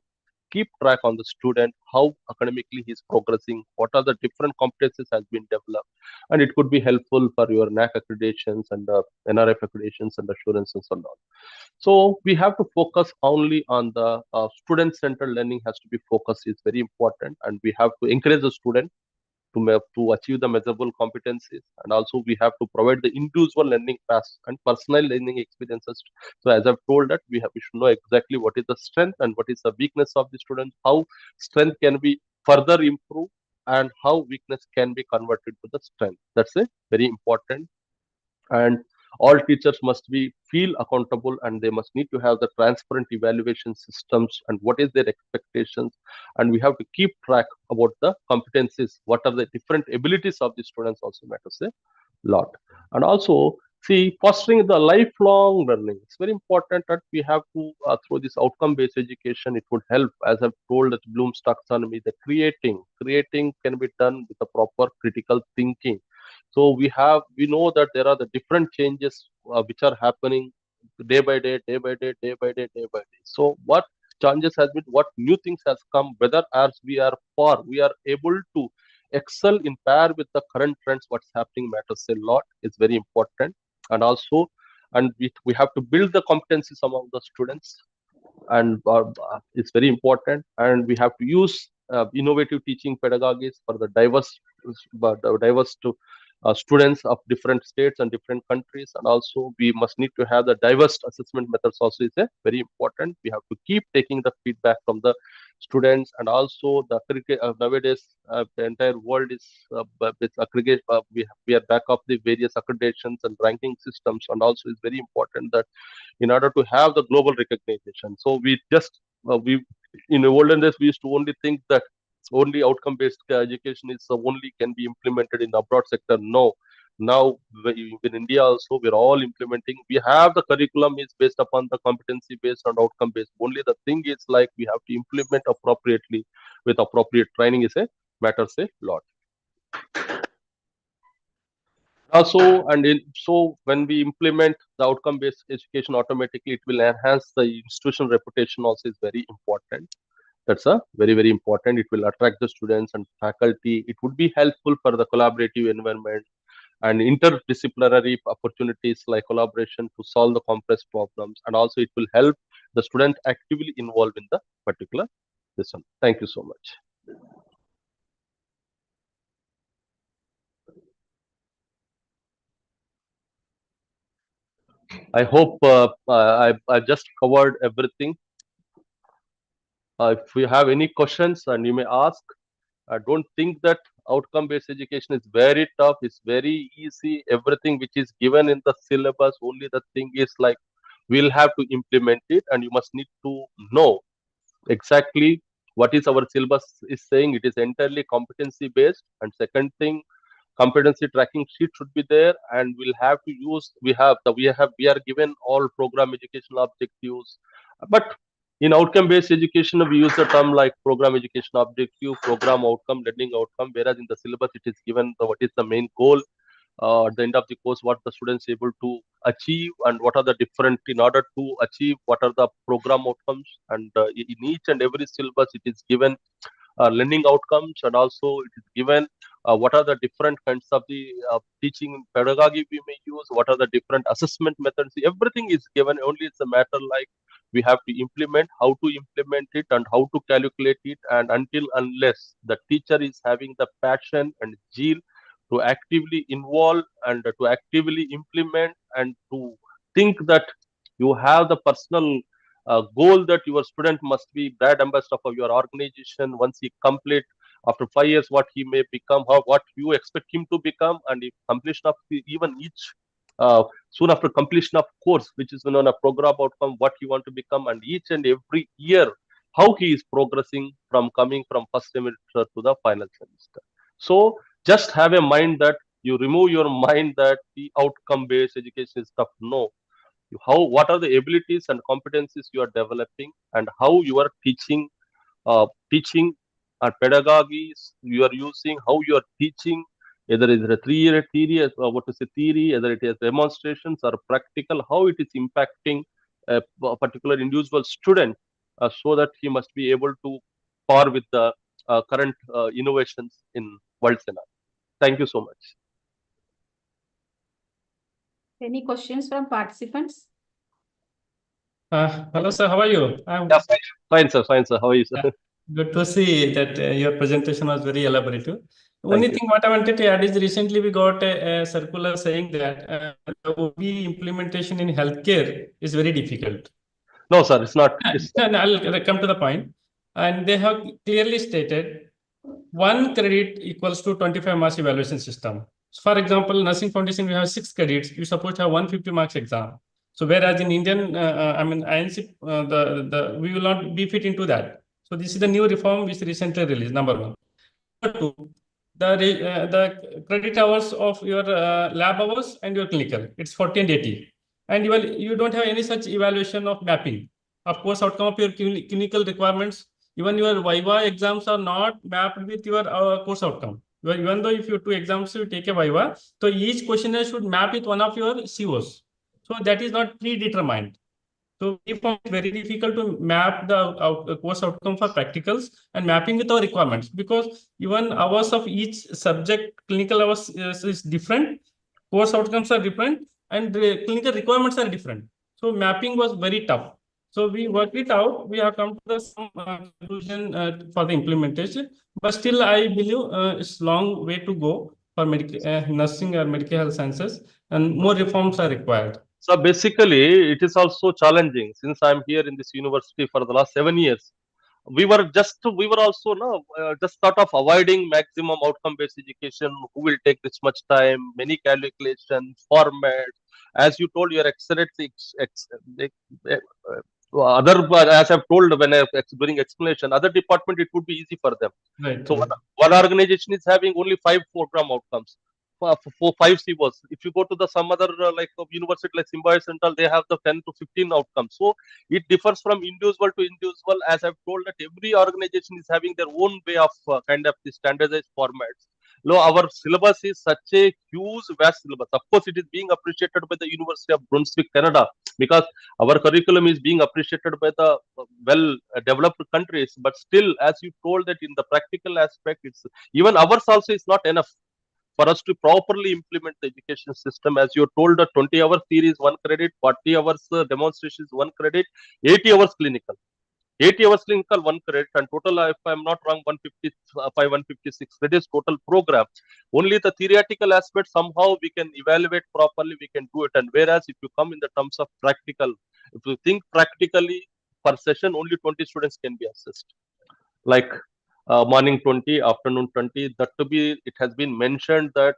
keep track on the student, how academically he's progressing, what are the different competencies has been developed, and it could be helpful for your NAC accreditations and NRF accreditations and assurance and so on. So we have to focus only on the student-centered learning has to be focused. Is very important, and we have to encourage the student to achieve the measurable competencies, and also we have to provide the individual learning paths and personal learning experiences. So as I've told that we should know exactly what is the strength and what is the weakness of the student, how strength can be further improved, and how weakness can be converted to the strength. That's a very important. And all teachers must be feel accountable, and they must need to have the transparent evaluation systems and what is their expectations, and we have to keep track about the competencies, what are the different abilities of the students also matters a lot. And also, see, fostering the lifelong learning, it's very important that we have to through this outcome based education, it would help. As I've told, that Bloom's taxonomy, the creating can be done with a proper critical thinking. So we know that there are the different changes which are happening day by day, day by day, day by day, day by day. So what changes has been, what new things has come, whether as we are able to excel in pair with the current trends, what's happening matters a lot. It's very important. And also, and we have to build the competencies among the students, and it's very important. And we have to use innovative teaching pedagogies for the diverse to students of different states and different countries. And also we must need to have the diverse assessment methods also is a very important. We have to keep taking the feedback from the students, and also the nowadays the entire world is with aggregate. We are back of the various accreditations and ranking systems, and also it's very important that in order to have the global recognition. So we just we in the olden days we used to only think that only outcome based education is only can be implemented in the abroad sector. No, now in India also we're all implementing. We have the curriculum is based upon the competency based and outcome based. Only the thing is like we have to implement appropriately with appropriate training is a matters a lot. Also, so when we implement the outcome based education automatically, it will enhance the institutional reputation. Also, is very important. That's a very important. It will attract the students and faculty. It would be helpful for the collaborative environment and interdisciplinary opportunities like collaboration to solve the complex problems, and also it will help the student actively involved in the particular lesson. Thank you so much. I hope I just covered everything. If you have any questions, and you may ask. I don't think that outcome-based education is very tough. It's very easy. Everything which is given in the syllabus, only the thing is like we'll have to implement it, and you must need to know exactly what is our syllabus is saying. It is entirely competency based. And second thing, competency tracking sheet should be there, and we'll have to use we are given all program educational objectives, but in outcome based education we use the term like program education objective, program outcome, learning outcome, whereas in the syllabus it is given what is the main goal at the end of the course, what the students able to achieve, and what are the different in order to achieve what are the program outcomes. And in each and every syllabus it is given learning outcomes, and also it is given what are the different kinds of the teaching pedagogy we may use, what are the different assessment methods. Everything is given. Only it's a matter like we have to implement, how to implement it, and how to calculate it. And until unless the teacher is having the passion and zeal to actively involve and to actively implement, and to think that you have the personal goal that your student must be brand ambassador of your organization. Once he complete after 5 years what he may become, how what you expect him to become, and if completion of even each soon after completion of course which is known a program outcome, what you want to become, and each and every year how he is progressing from coming from first semester to the final semester. So just have a mind that you remove your mind that the outcome based education is tough. No, how what are the abilities and competencies you are developing, and how you are teaching or pedagogies you are using, how you are teaching, either is it a 3-year theory, what is a theory, either it is demonstrations or practical, how it is impacting a particular individual student, so that he must be able to par with the current innovations in world scenario. Thank you so much. Any questions from participants? Hello, sir. How are you? Yeah, fine, sir. Fine, sir. How are you, sir? Good to see that your presentation was very elaborative. Only you. thing what I wanted to add is recently we got a circular saying that the OB implementation in healthcare is very difficult. No, sir, it's not. And I'll come to the point. And they have clearly stated 1 credit equals to 25 marks evaluation system. So for example, nursing foundation, we have 6 credits. You suppose to have 150 marks exam. So whereas in Indian, INC, we will not be fit into that. So this is the new reform which recently released, number 1. Number 2, the credit hours of your lab hours and your clinical, it's 40 and 80. And you don't have any such evaluation of mapping. Of course, outcome of your clinical requirements, even your Viva exams are not mapped with your course outcome. Even though if you 2 exams you take a Viva, so each questionnaire should map with one of your COs. So that is not predetermined. So we found it very difficult to map the course outcome for practicals and mapping with our requirements, because even hours of each subject, clinical hours is different, course outcomes are different, and the clinical requirements are different. So mapping was very tough. So we worked it out. We have come to some conclusion for the implementation, but still I believe it's long way to go for nursing or medical health sciences, and more reforms are required. So basically, it is also challenging since I'm here in this university for the last 7 years. we were also just sort of avoiding maximum outcome based education. Who will take this much time, many calculations, formats. As you told, your excellency other, as I've told when I during explanation, other department it would be easy for them. Right. So one organization is having only 5 program outcomes for 5 COs. If you go to the some other university like Symbiosis Central, they have the 10 to 15 outcomes. So it differs from individual to individual. As I've told that every organization is having their own way of kind of the standardized formats. No, our syllabus is such a huge, vast syllabus. Of course, it is being appreciated by the University of Brunswick, Canada, because our curriculum is being appreciated by the well-developed countries. But still, as you told that in the practical aspect, it's even ours also is not enough for us to properly implement the education system. As you told, the 20-hour theory is 1 credit, 40 hours demonstration is 1 credit, 80 hours clinical. 80 hours clinical, 1 credit, and total, if I'm not wrong, 155, 156 credits total program. Only the theoretical aspect, somehow we can evaluate properly, we can do it. And whereas if you come in the terms of practical, if you think practically, per session, only 20 students can be assessed. Like morning 20, afternoon 20, that to be, it has been mentioned that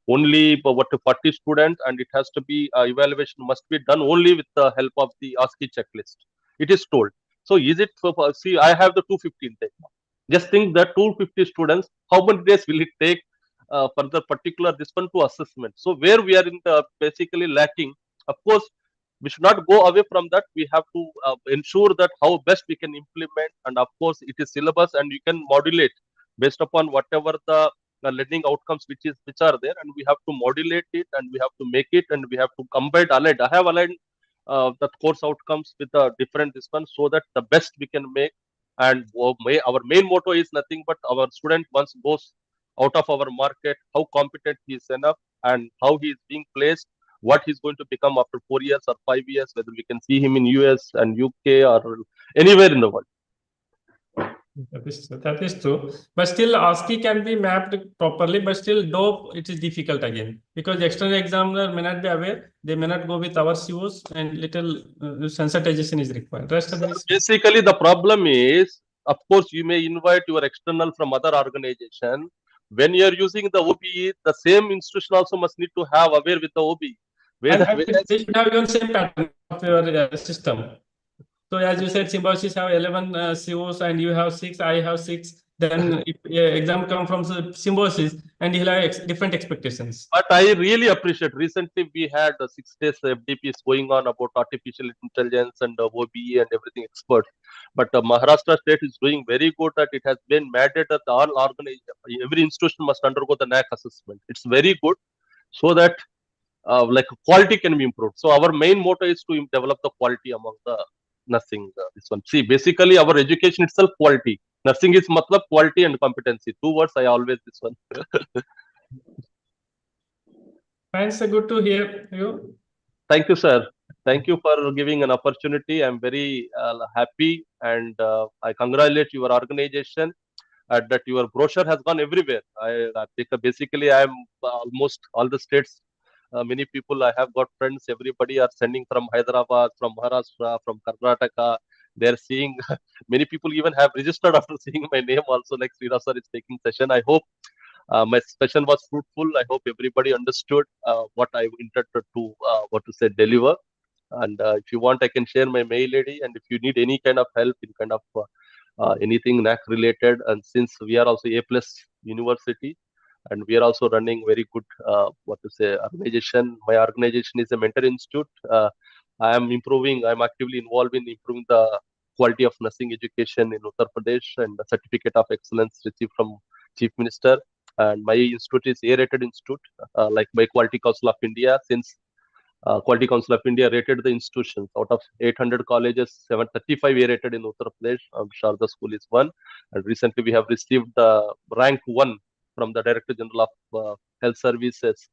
only 40 students, and it has to be evaluation must be done only with the help of the ASCII checklist. It is told. So is it see, I have the 215 take. Just think that 250 students, how many days will it take for the particular this one to assessment? So where we are in the basically lacking, of course, we should not go away from that. We have to ensure that how best we can implement, and of course it is syllabus, and you can modulate based upon whatever the learning outcomes which are there, and we have to modulate it, and we have to make it, and we have to combine aligned. I have aligned the course outcomes with a different this one, so that the best we can make. And our main motto is nothing but our student once goes out of our market, how competent he is enough, and how he is being placed, what he's going to become after 4 years or 5 years, whether we can see him in US and UK or anywhere in the world. That is true. But still, ASCII can be mapped properly, but still, though it is difficult again, because the external examiner may not be aware, they may not go with our COs, and little sensitization is required. Basically, the problem is, of course, you may invite your external from other organization. When you are using the OBE, the same institution also must need to have aware with the OBE. They should have your same pattern of your system. So as you said, Symbiosis have 11 COs and you have 6, I have 6. Then if exam come from Symbiosis, and he'll have different expectations. But I really appreciate, recently we had 6 days FDPs going on about artificial intelligence and OBE and everything expert. But Maharashtra state is doing very good that it has been mandated that all every institution must undergo the NAC assessment. It's very good, so that like quality can be improved. So our main motto is to develop the quality among the nursing. This one. See, basically our education itself quality. Nursing is matlab quality and competency. 2 words I always this one. Thanks, good to hear you. Thank you, sir. Thank you for giving an opportunity. I'm very happy, and I congratulate your organization that your brochure has gone everywhere. I think basically I'm almost all the states. Many people, I have got friends, everybody are sending from Hyderabad, from Maharashtra, from Karnataka. They're seeing, many people even have registered after seeing my name also, like Srirav sir is taking session. I hope my session was fruitful. I hope everybody understood what I intended to, deliver. And if you want, I can share my mail ID. And if you need any kind of help in kind of anything NAC related, and since we are also A+ university, and we are also running very good organization. My organization is a mentor institute. I am actively involved in improving the quality of nursing education in Uttar Pradesh, and the certificate of excellence received from Chief Minister. And my institute is A-rated institute, like by Quality Council of India. Since Quality Council of India rated the institutions out of 800 colleges, 735 A-rated in Uttar Pradesh. Sharda School is one. And recently we have received the rank 1 from the Director General of Health Services,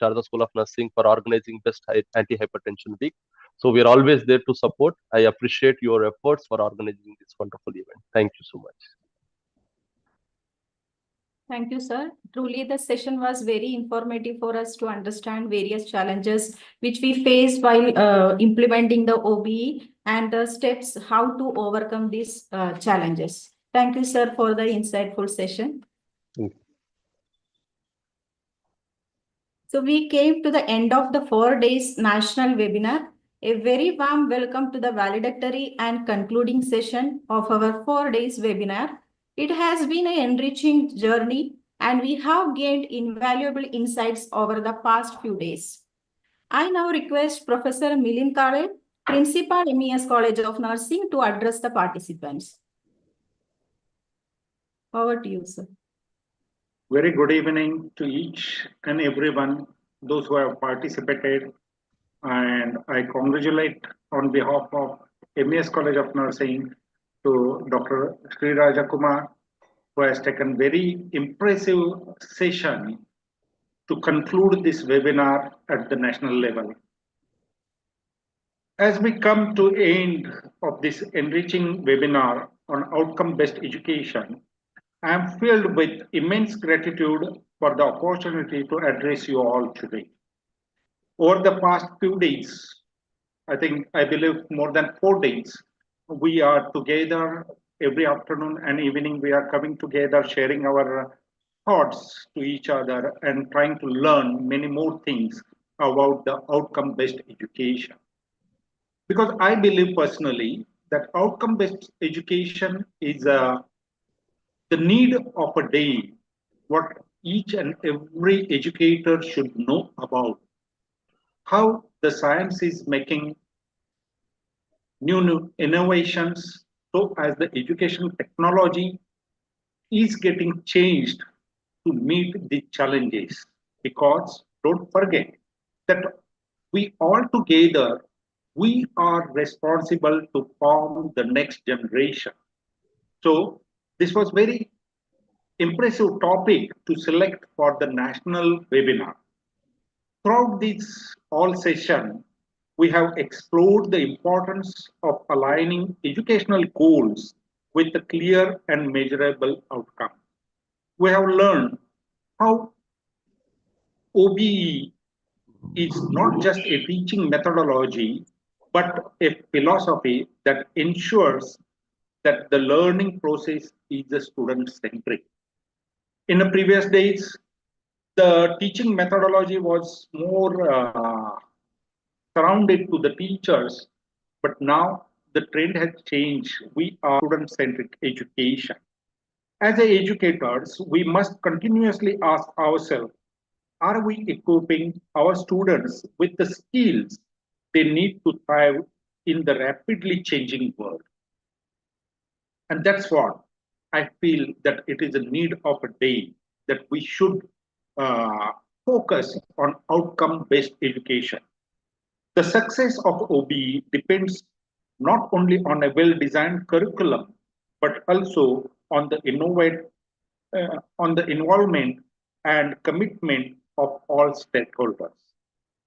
Sharda School of Nursing, for organizing best anti-hypertension week. So we are always there to support. I appreciate your efforts for organizing this wonderful event. Thank you so much. Thank you, sir. Truly, the session was very informative for us to understand various challenges which we face while implementing the OBE and the steps how to overcome these challenges. Thank you, sir, for the insightful session. So we came to the end of the 4 days national webinar. A very warm welcome to the valedictory and concluding session of our 4 days webinar. It has been an enriching journey and we have gained invaluable insights over the past few days. I now request Professor Milind Kale, Principal MES College of Nursing, to address the participants. Over to you, sir. Very good evening to each and everyone, those who have participated. And I congratulate on behalf of MES College of Nursing to Dr. Sri Rajakumar, who has taken very impressive session to conclude this webinar at the national level. As we come to end of this enriching webinar on outcome-based education, I am filled with immense gratitude for the opportunity to address you all today. Over the past few days, I believe more than 4 days, we are together every afternoon and evening. We are coming together, sharing our thoughts to each other and trying to learn many more things about the outcome-based education. Because I believe personally that outcome-based education is the need of a day, what each and every educator should know about how the science is making new innovations. So as the educational technology is getting changed to meet the challenges, because don't forget that we all together, we are responsible to form the next generation. So this was very impressive topic to select for the national webinar. Throughout this all session, we have explored the importance of aligning educational goals with a clear and measurable outcome. We have learned how OBE is not just a teaching methodology, but a philosophy that ensures that the learning process is student-centric. In the previous days, the teaching methodology was more surrounded to the teachers, but now the trend has changed. We are student-centric education. As educators, we must continuously ask ourselves, are we equipping our students with the skills they need to thrive in the rapidly changing world? And that's what I feel that it is a need of a day that we should focus on outcome-based education. The success of OBE depends not only on a well-designed curriculum, but also on the involvement and commitment of all stakeholders.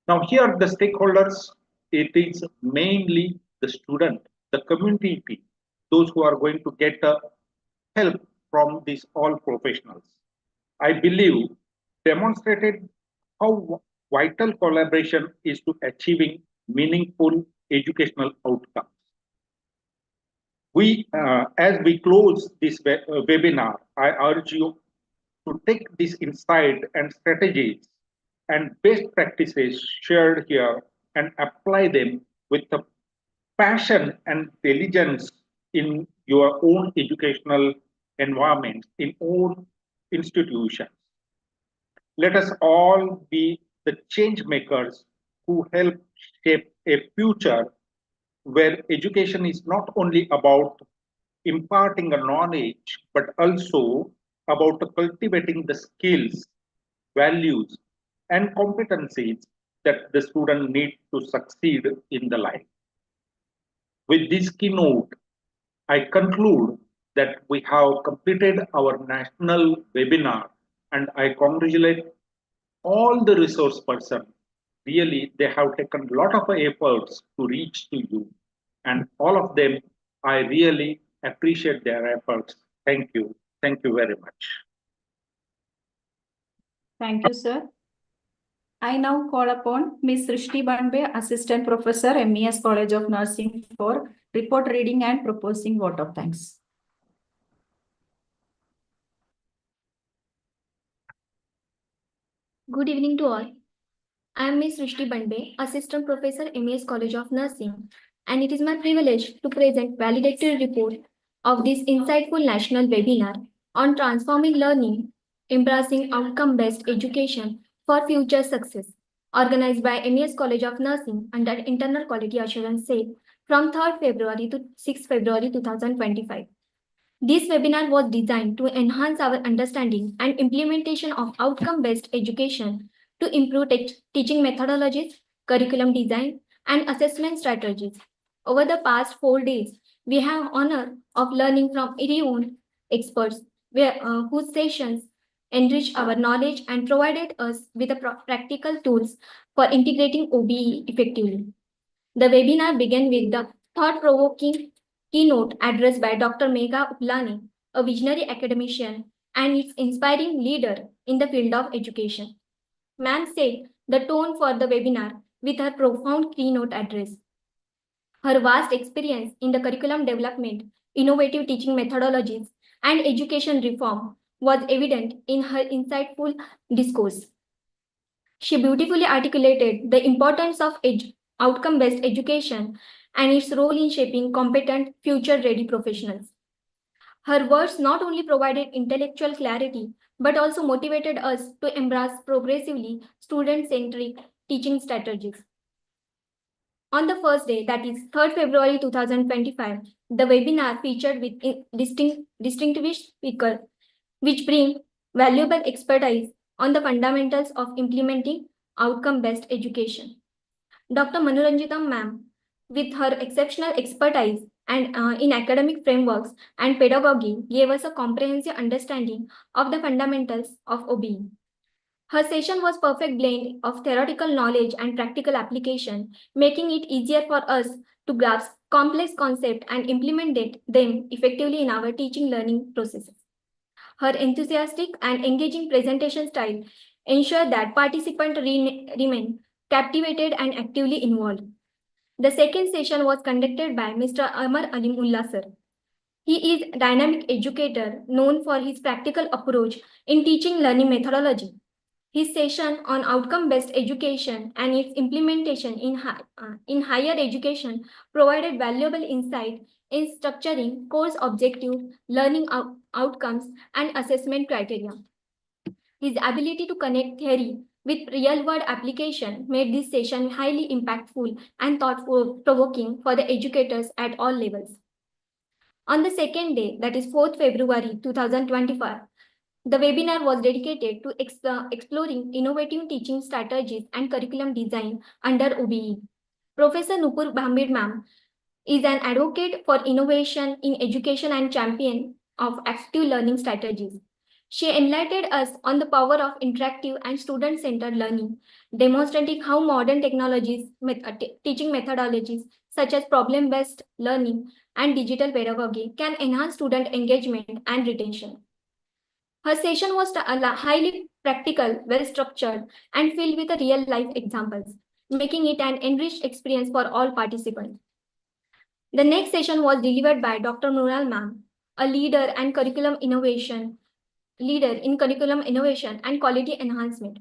Now, here the stakeholders, it is mainly the student, the community, those who are going to get help from these all professionals. I believe demonstrated how vital collaboration is to achieving meaningful educational outcomes. As we close this webinar, I urge you to take this insight and strategies and best practices shared here and apply them with the passion and diligence in your own educational environment, in own institutions. Let us all be the change makers who help shape a future where education is not only about imparting a knowledge, but also about cultivating the skills, values, and competencies that the student needs to succeed in the life. With this keynote, I conclude that we have completed our national webinar, and I congratulate all the resource persons. Really, they have taken a lot of efforts to reach to you, and all of them, I really appreciate their efforts. Thank you. Thank you very much. Thank you, sir. I now call upon Ms. Srishti Banbe, Assistant Professor, MES College of Nursing, for report reading and proposing vote of thanks. Good evening to all. I am Ms. Srishti Banbe, Assistant Professor, MES College of Nursing, and it is my privilege to present validated report of this insightful national webinar on transforming learning, embracing outcome-based education for future success, organized by MES College of Nursing under Internal Quality Assurance Cell from 3rd February to 6th February 2025. This webinar was designed to enhance our understanding and implementation of outcome-based education to improve teaching methodologies, curriculum design, and assessment strategies. Over the past 4 days, we have honor of learning from renowned experts whose sessions enriched our knowledge and provided us with practical tools for integrating OBE effectively. The webinar began with the thought-provoking keynote address by Dr. Megha Uplani, a visionary academician and its inspiring leader in the field of education. Ma'am set the tone for the webinar with her profound keynote address. Her vast experience in the curriculum development, innovative teaching methodologies, and education reform was evident in her insightful discourse. She beautifully articulated the importance of outcome-based education and its role in shaping competent, future-ready professionals. Her words not only provided intellectual clarity, but also motivated us to embrace progressively student-centric teaching strategies. On the first day, that is 3rd February 2025, the webinar featured with distinguished speakers, which bring valuable expertise on the fundamentals of implementing outcome-based education. Dr. Manoranjitam ma'am, with her exceptional expertise and in academic frameworks and pedagogy, gave us a comprehensive understanding of the fundamentals of OBE. Her session was perfect blend of theoretical knowledge and practical application, making it easier for us to grasp complex concepts and implement them effectively in our teaching learning processes. Her enthusiastic and engaging presentation style ensured that participants remain captivated and actively involved. The second session was conducted by Mr. Amar Alimullah sir. He is a dynamic educator known for his practical approach in teaching learning methodology. His session on outcome-based education and its implementation in higher education provided valuable insight in structuring course objectives, learning outcomes, and assessment criteria. His ability to connect theory with real-world application made this session highly impactful and thought-provoking for the educators at all levels. On the second day, that is 4th February 2025, the webinar was dedicated to exploring innovative teaching strategies and curriculum design under OBE. Professor Nupur Bhambid ma'am is an advocate for innovation in education and champion of active learning strategies. She enlightened us on the power of interactive and student-centered learning, demonstrating how modern technologies, teaching methodologies such as problem-based learning and digital pedagogy can enhance student engagement and retention. Her session was highly practical, well-structured, and filled with real-life examples, making it an enriched experience for all participants. The next session was delivered by Dr. Nunal ma'am, a leader in curriculum innovation and quality enhancement,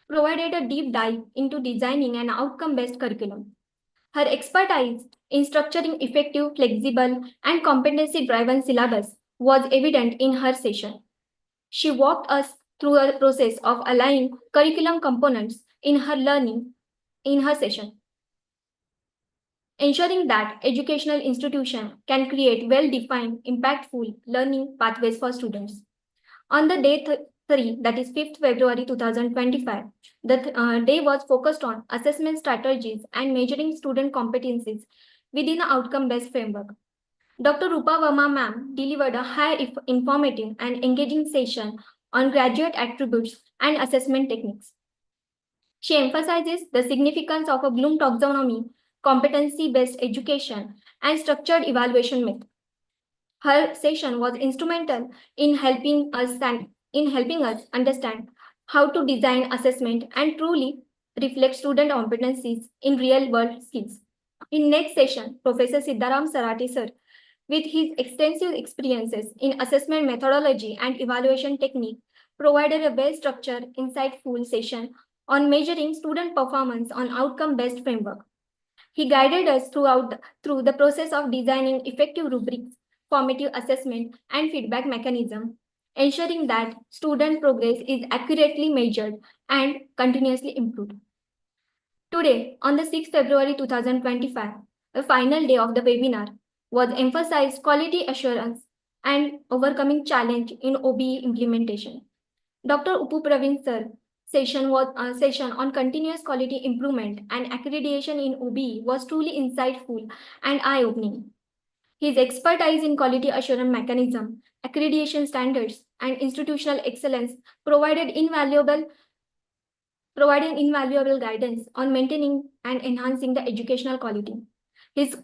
provided a deep dive into designing an outcome-based curriculum. Her expertise in structuring effective, flexible, and competency-driven syllabus was evident in her session. She walked us through a process of aligning curriculum components in her session, ensuring that educational institutions can create well-defined, impactful learning pathways for students. On the day 3, that is 5th February 2025, the day was focused on assessment strategies and measuring student competencies within an outcome-based framework. Dr. Rupa Verma ma'am delivered a highly informative and engaging session on graduate attributes and assessment techniques. She emphasizes the significance of a Bloom taxonomy, competency-based education, and structured evaluation method. Her session was instrumental in helping us understand how to design assessment and truly reflect student competencies in real-world skills. In next session, Professor Siddharam Sarate sir, with his extensive experiences in assessment methodology and evaluation technique, provided a well-structured, insightful session on measuring student performance on outcome-based framework. He guided us through the process of designing effective rubrics, formative assessment, and feedback mechanism, ensuring that student progress is accurately measured and continuously improved. Today, on the 6th February 2025, the final day of the webinar was emphasized quality assurance and overcoming challenge in OBE implementation. Dr. Upu Praveen sir session on continuous quality improvement and accreditation in OBE was truly insightful and eye-opening. His expertise in quality assurance mechanism, accreditation standards, and institutional excellence provided invaluable guidance on maintaining and enhancing the educational quality. His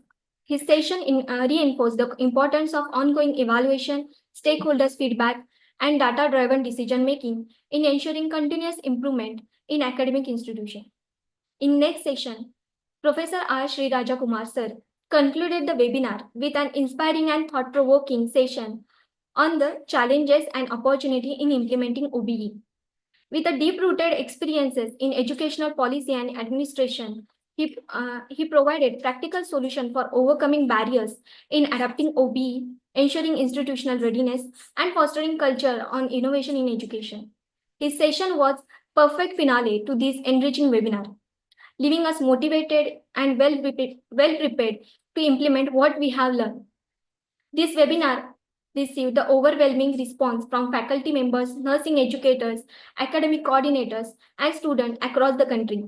session reinforced the importance of ongoing evaluation, stakeholders' feedback, and data-driven decision-making in ensuring continuous improvement in academic institutions. In next session, Professor R. Sri Rajakumar sir concluded the webinar with an inspiring and thought-provoking session on the challenges and opportunity in implementing OBE. With a deep-rooted experiences in educational policy and administration, he provided practical solutions for overcoming barriers in adapting OBE, ensuring institutional readiness, and fostering culture on innovation in education. His session was perfect finale to this enriching webinar, leaving us motivated and well prepared to implement what we have learned. This webinar received the overwhelming response from faculty members, nursing educators, academic coordinators, and students across the country.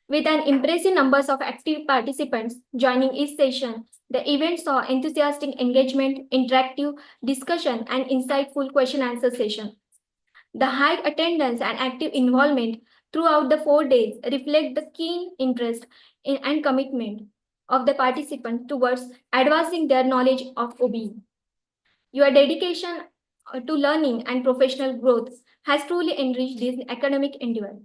With an impressive numbers of active participants joining each session, the event saw enthusiastic engagement, interactive discussion, and insightful question-answer session. The high attendance and active involvement throughout the 4 days reflect the keen interest and commitment of the participants towards advancing their knowledge of OBE. Your dedication to learning and professional growth has truly enriched this academic endeavor.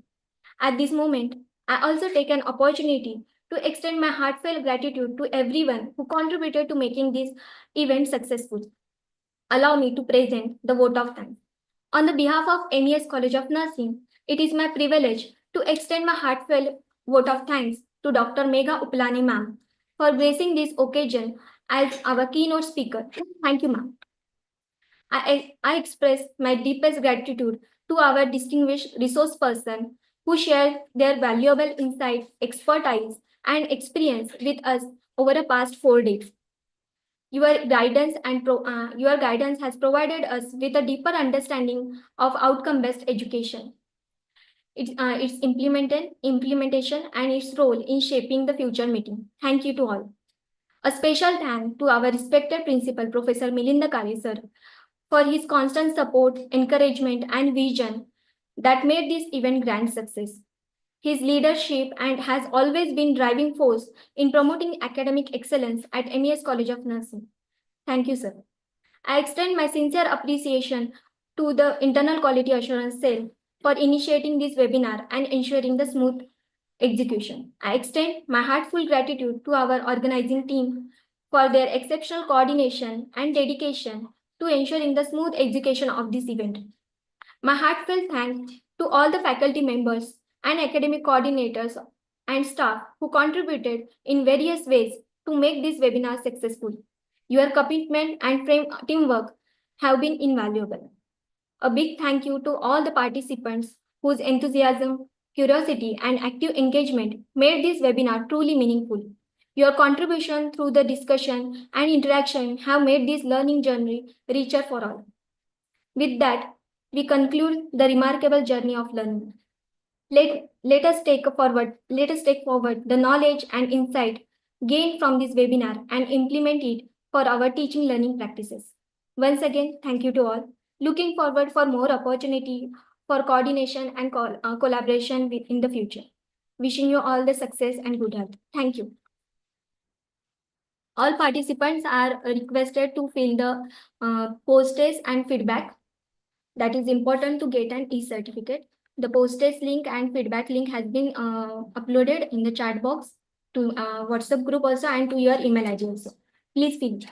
At this moment, I also take an opportunity to extend my heartfelt gratitude to everyone who contributed to making this event successful. Allow me to present the vote of thanks. On the behalf of MES College of Nursing, it is my privilege to extend my heartfelt vote of thanks to Dr. Megha Upalani ma'am for gracing this occasion as our keynote speaker. Thank you, ma'am. I express my deepest gratitude to our distinguished resource person who shared their valuable insight, expertise, and experience with us over the past 4 days. Your guidance has provided us with a deeper understanding of outcome-based education, its implementation, and its role in shaping the future meeting. Thank you to all. A special thank to our respected principal, Professor Milinda Kale sir, for his constant support, encouragement, and vision that made this event grand success. His leadership and has always been driving force in promoting academic excellence at MES College of Nursing. Thank you, sir. I extend my sincere appreciation to the Internal Quality Assurance Cell for initiating this webinar and ensuring the smooth execution. I extend my heartfelt gratitude to our organizing team for their exceptional coordination and dedication to ensuring the smooth execution of this event. My heartfelt thanks to all the faculty members and academic coordinators and staff who contributed in various ways to make this webinar successful. Your commitment and teamwork have been invaluable. A big thank you to all the participants whose enthusiasm, curiosity, and active engagement made this webinar truly meaningful. Your contribution through the discussion and interaction have made this learning journey richer for all. With that, we conclude the remarkable journey of learning. Let us take forward the knowledge and insight gained from this webinar and implement it for our teaching learning practices. Once again, thank you to all. Looking forward for more opportunity for coordination and collaboration in the future. Wishing you all the success and good health. Thank you. All participants are requested to fill the posters and feedback. That is important to get an e-certificate. The posters link and feedback link has been uploaded in the chat box to WhatsApp group also and to your email ID also. Please fill it.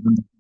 Mm.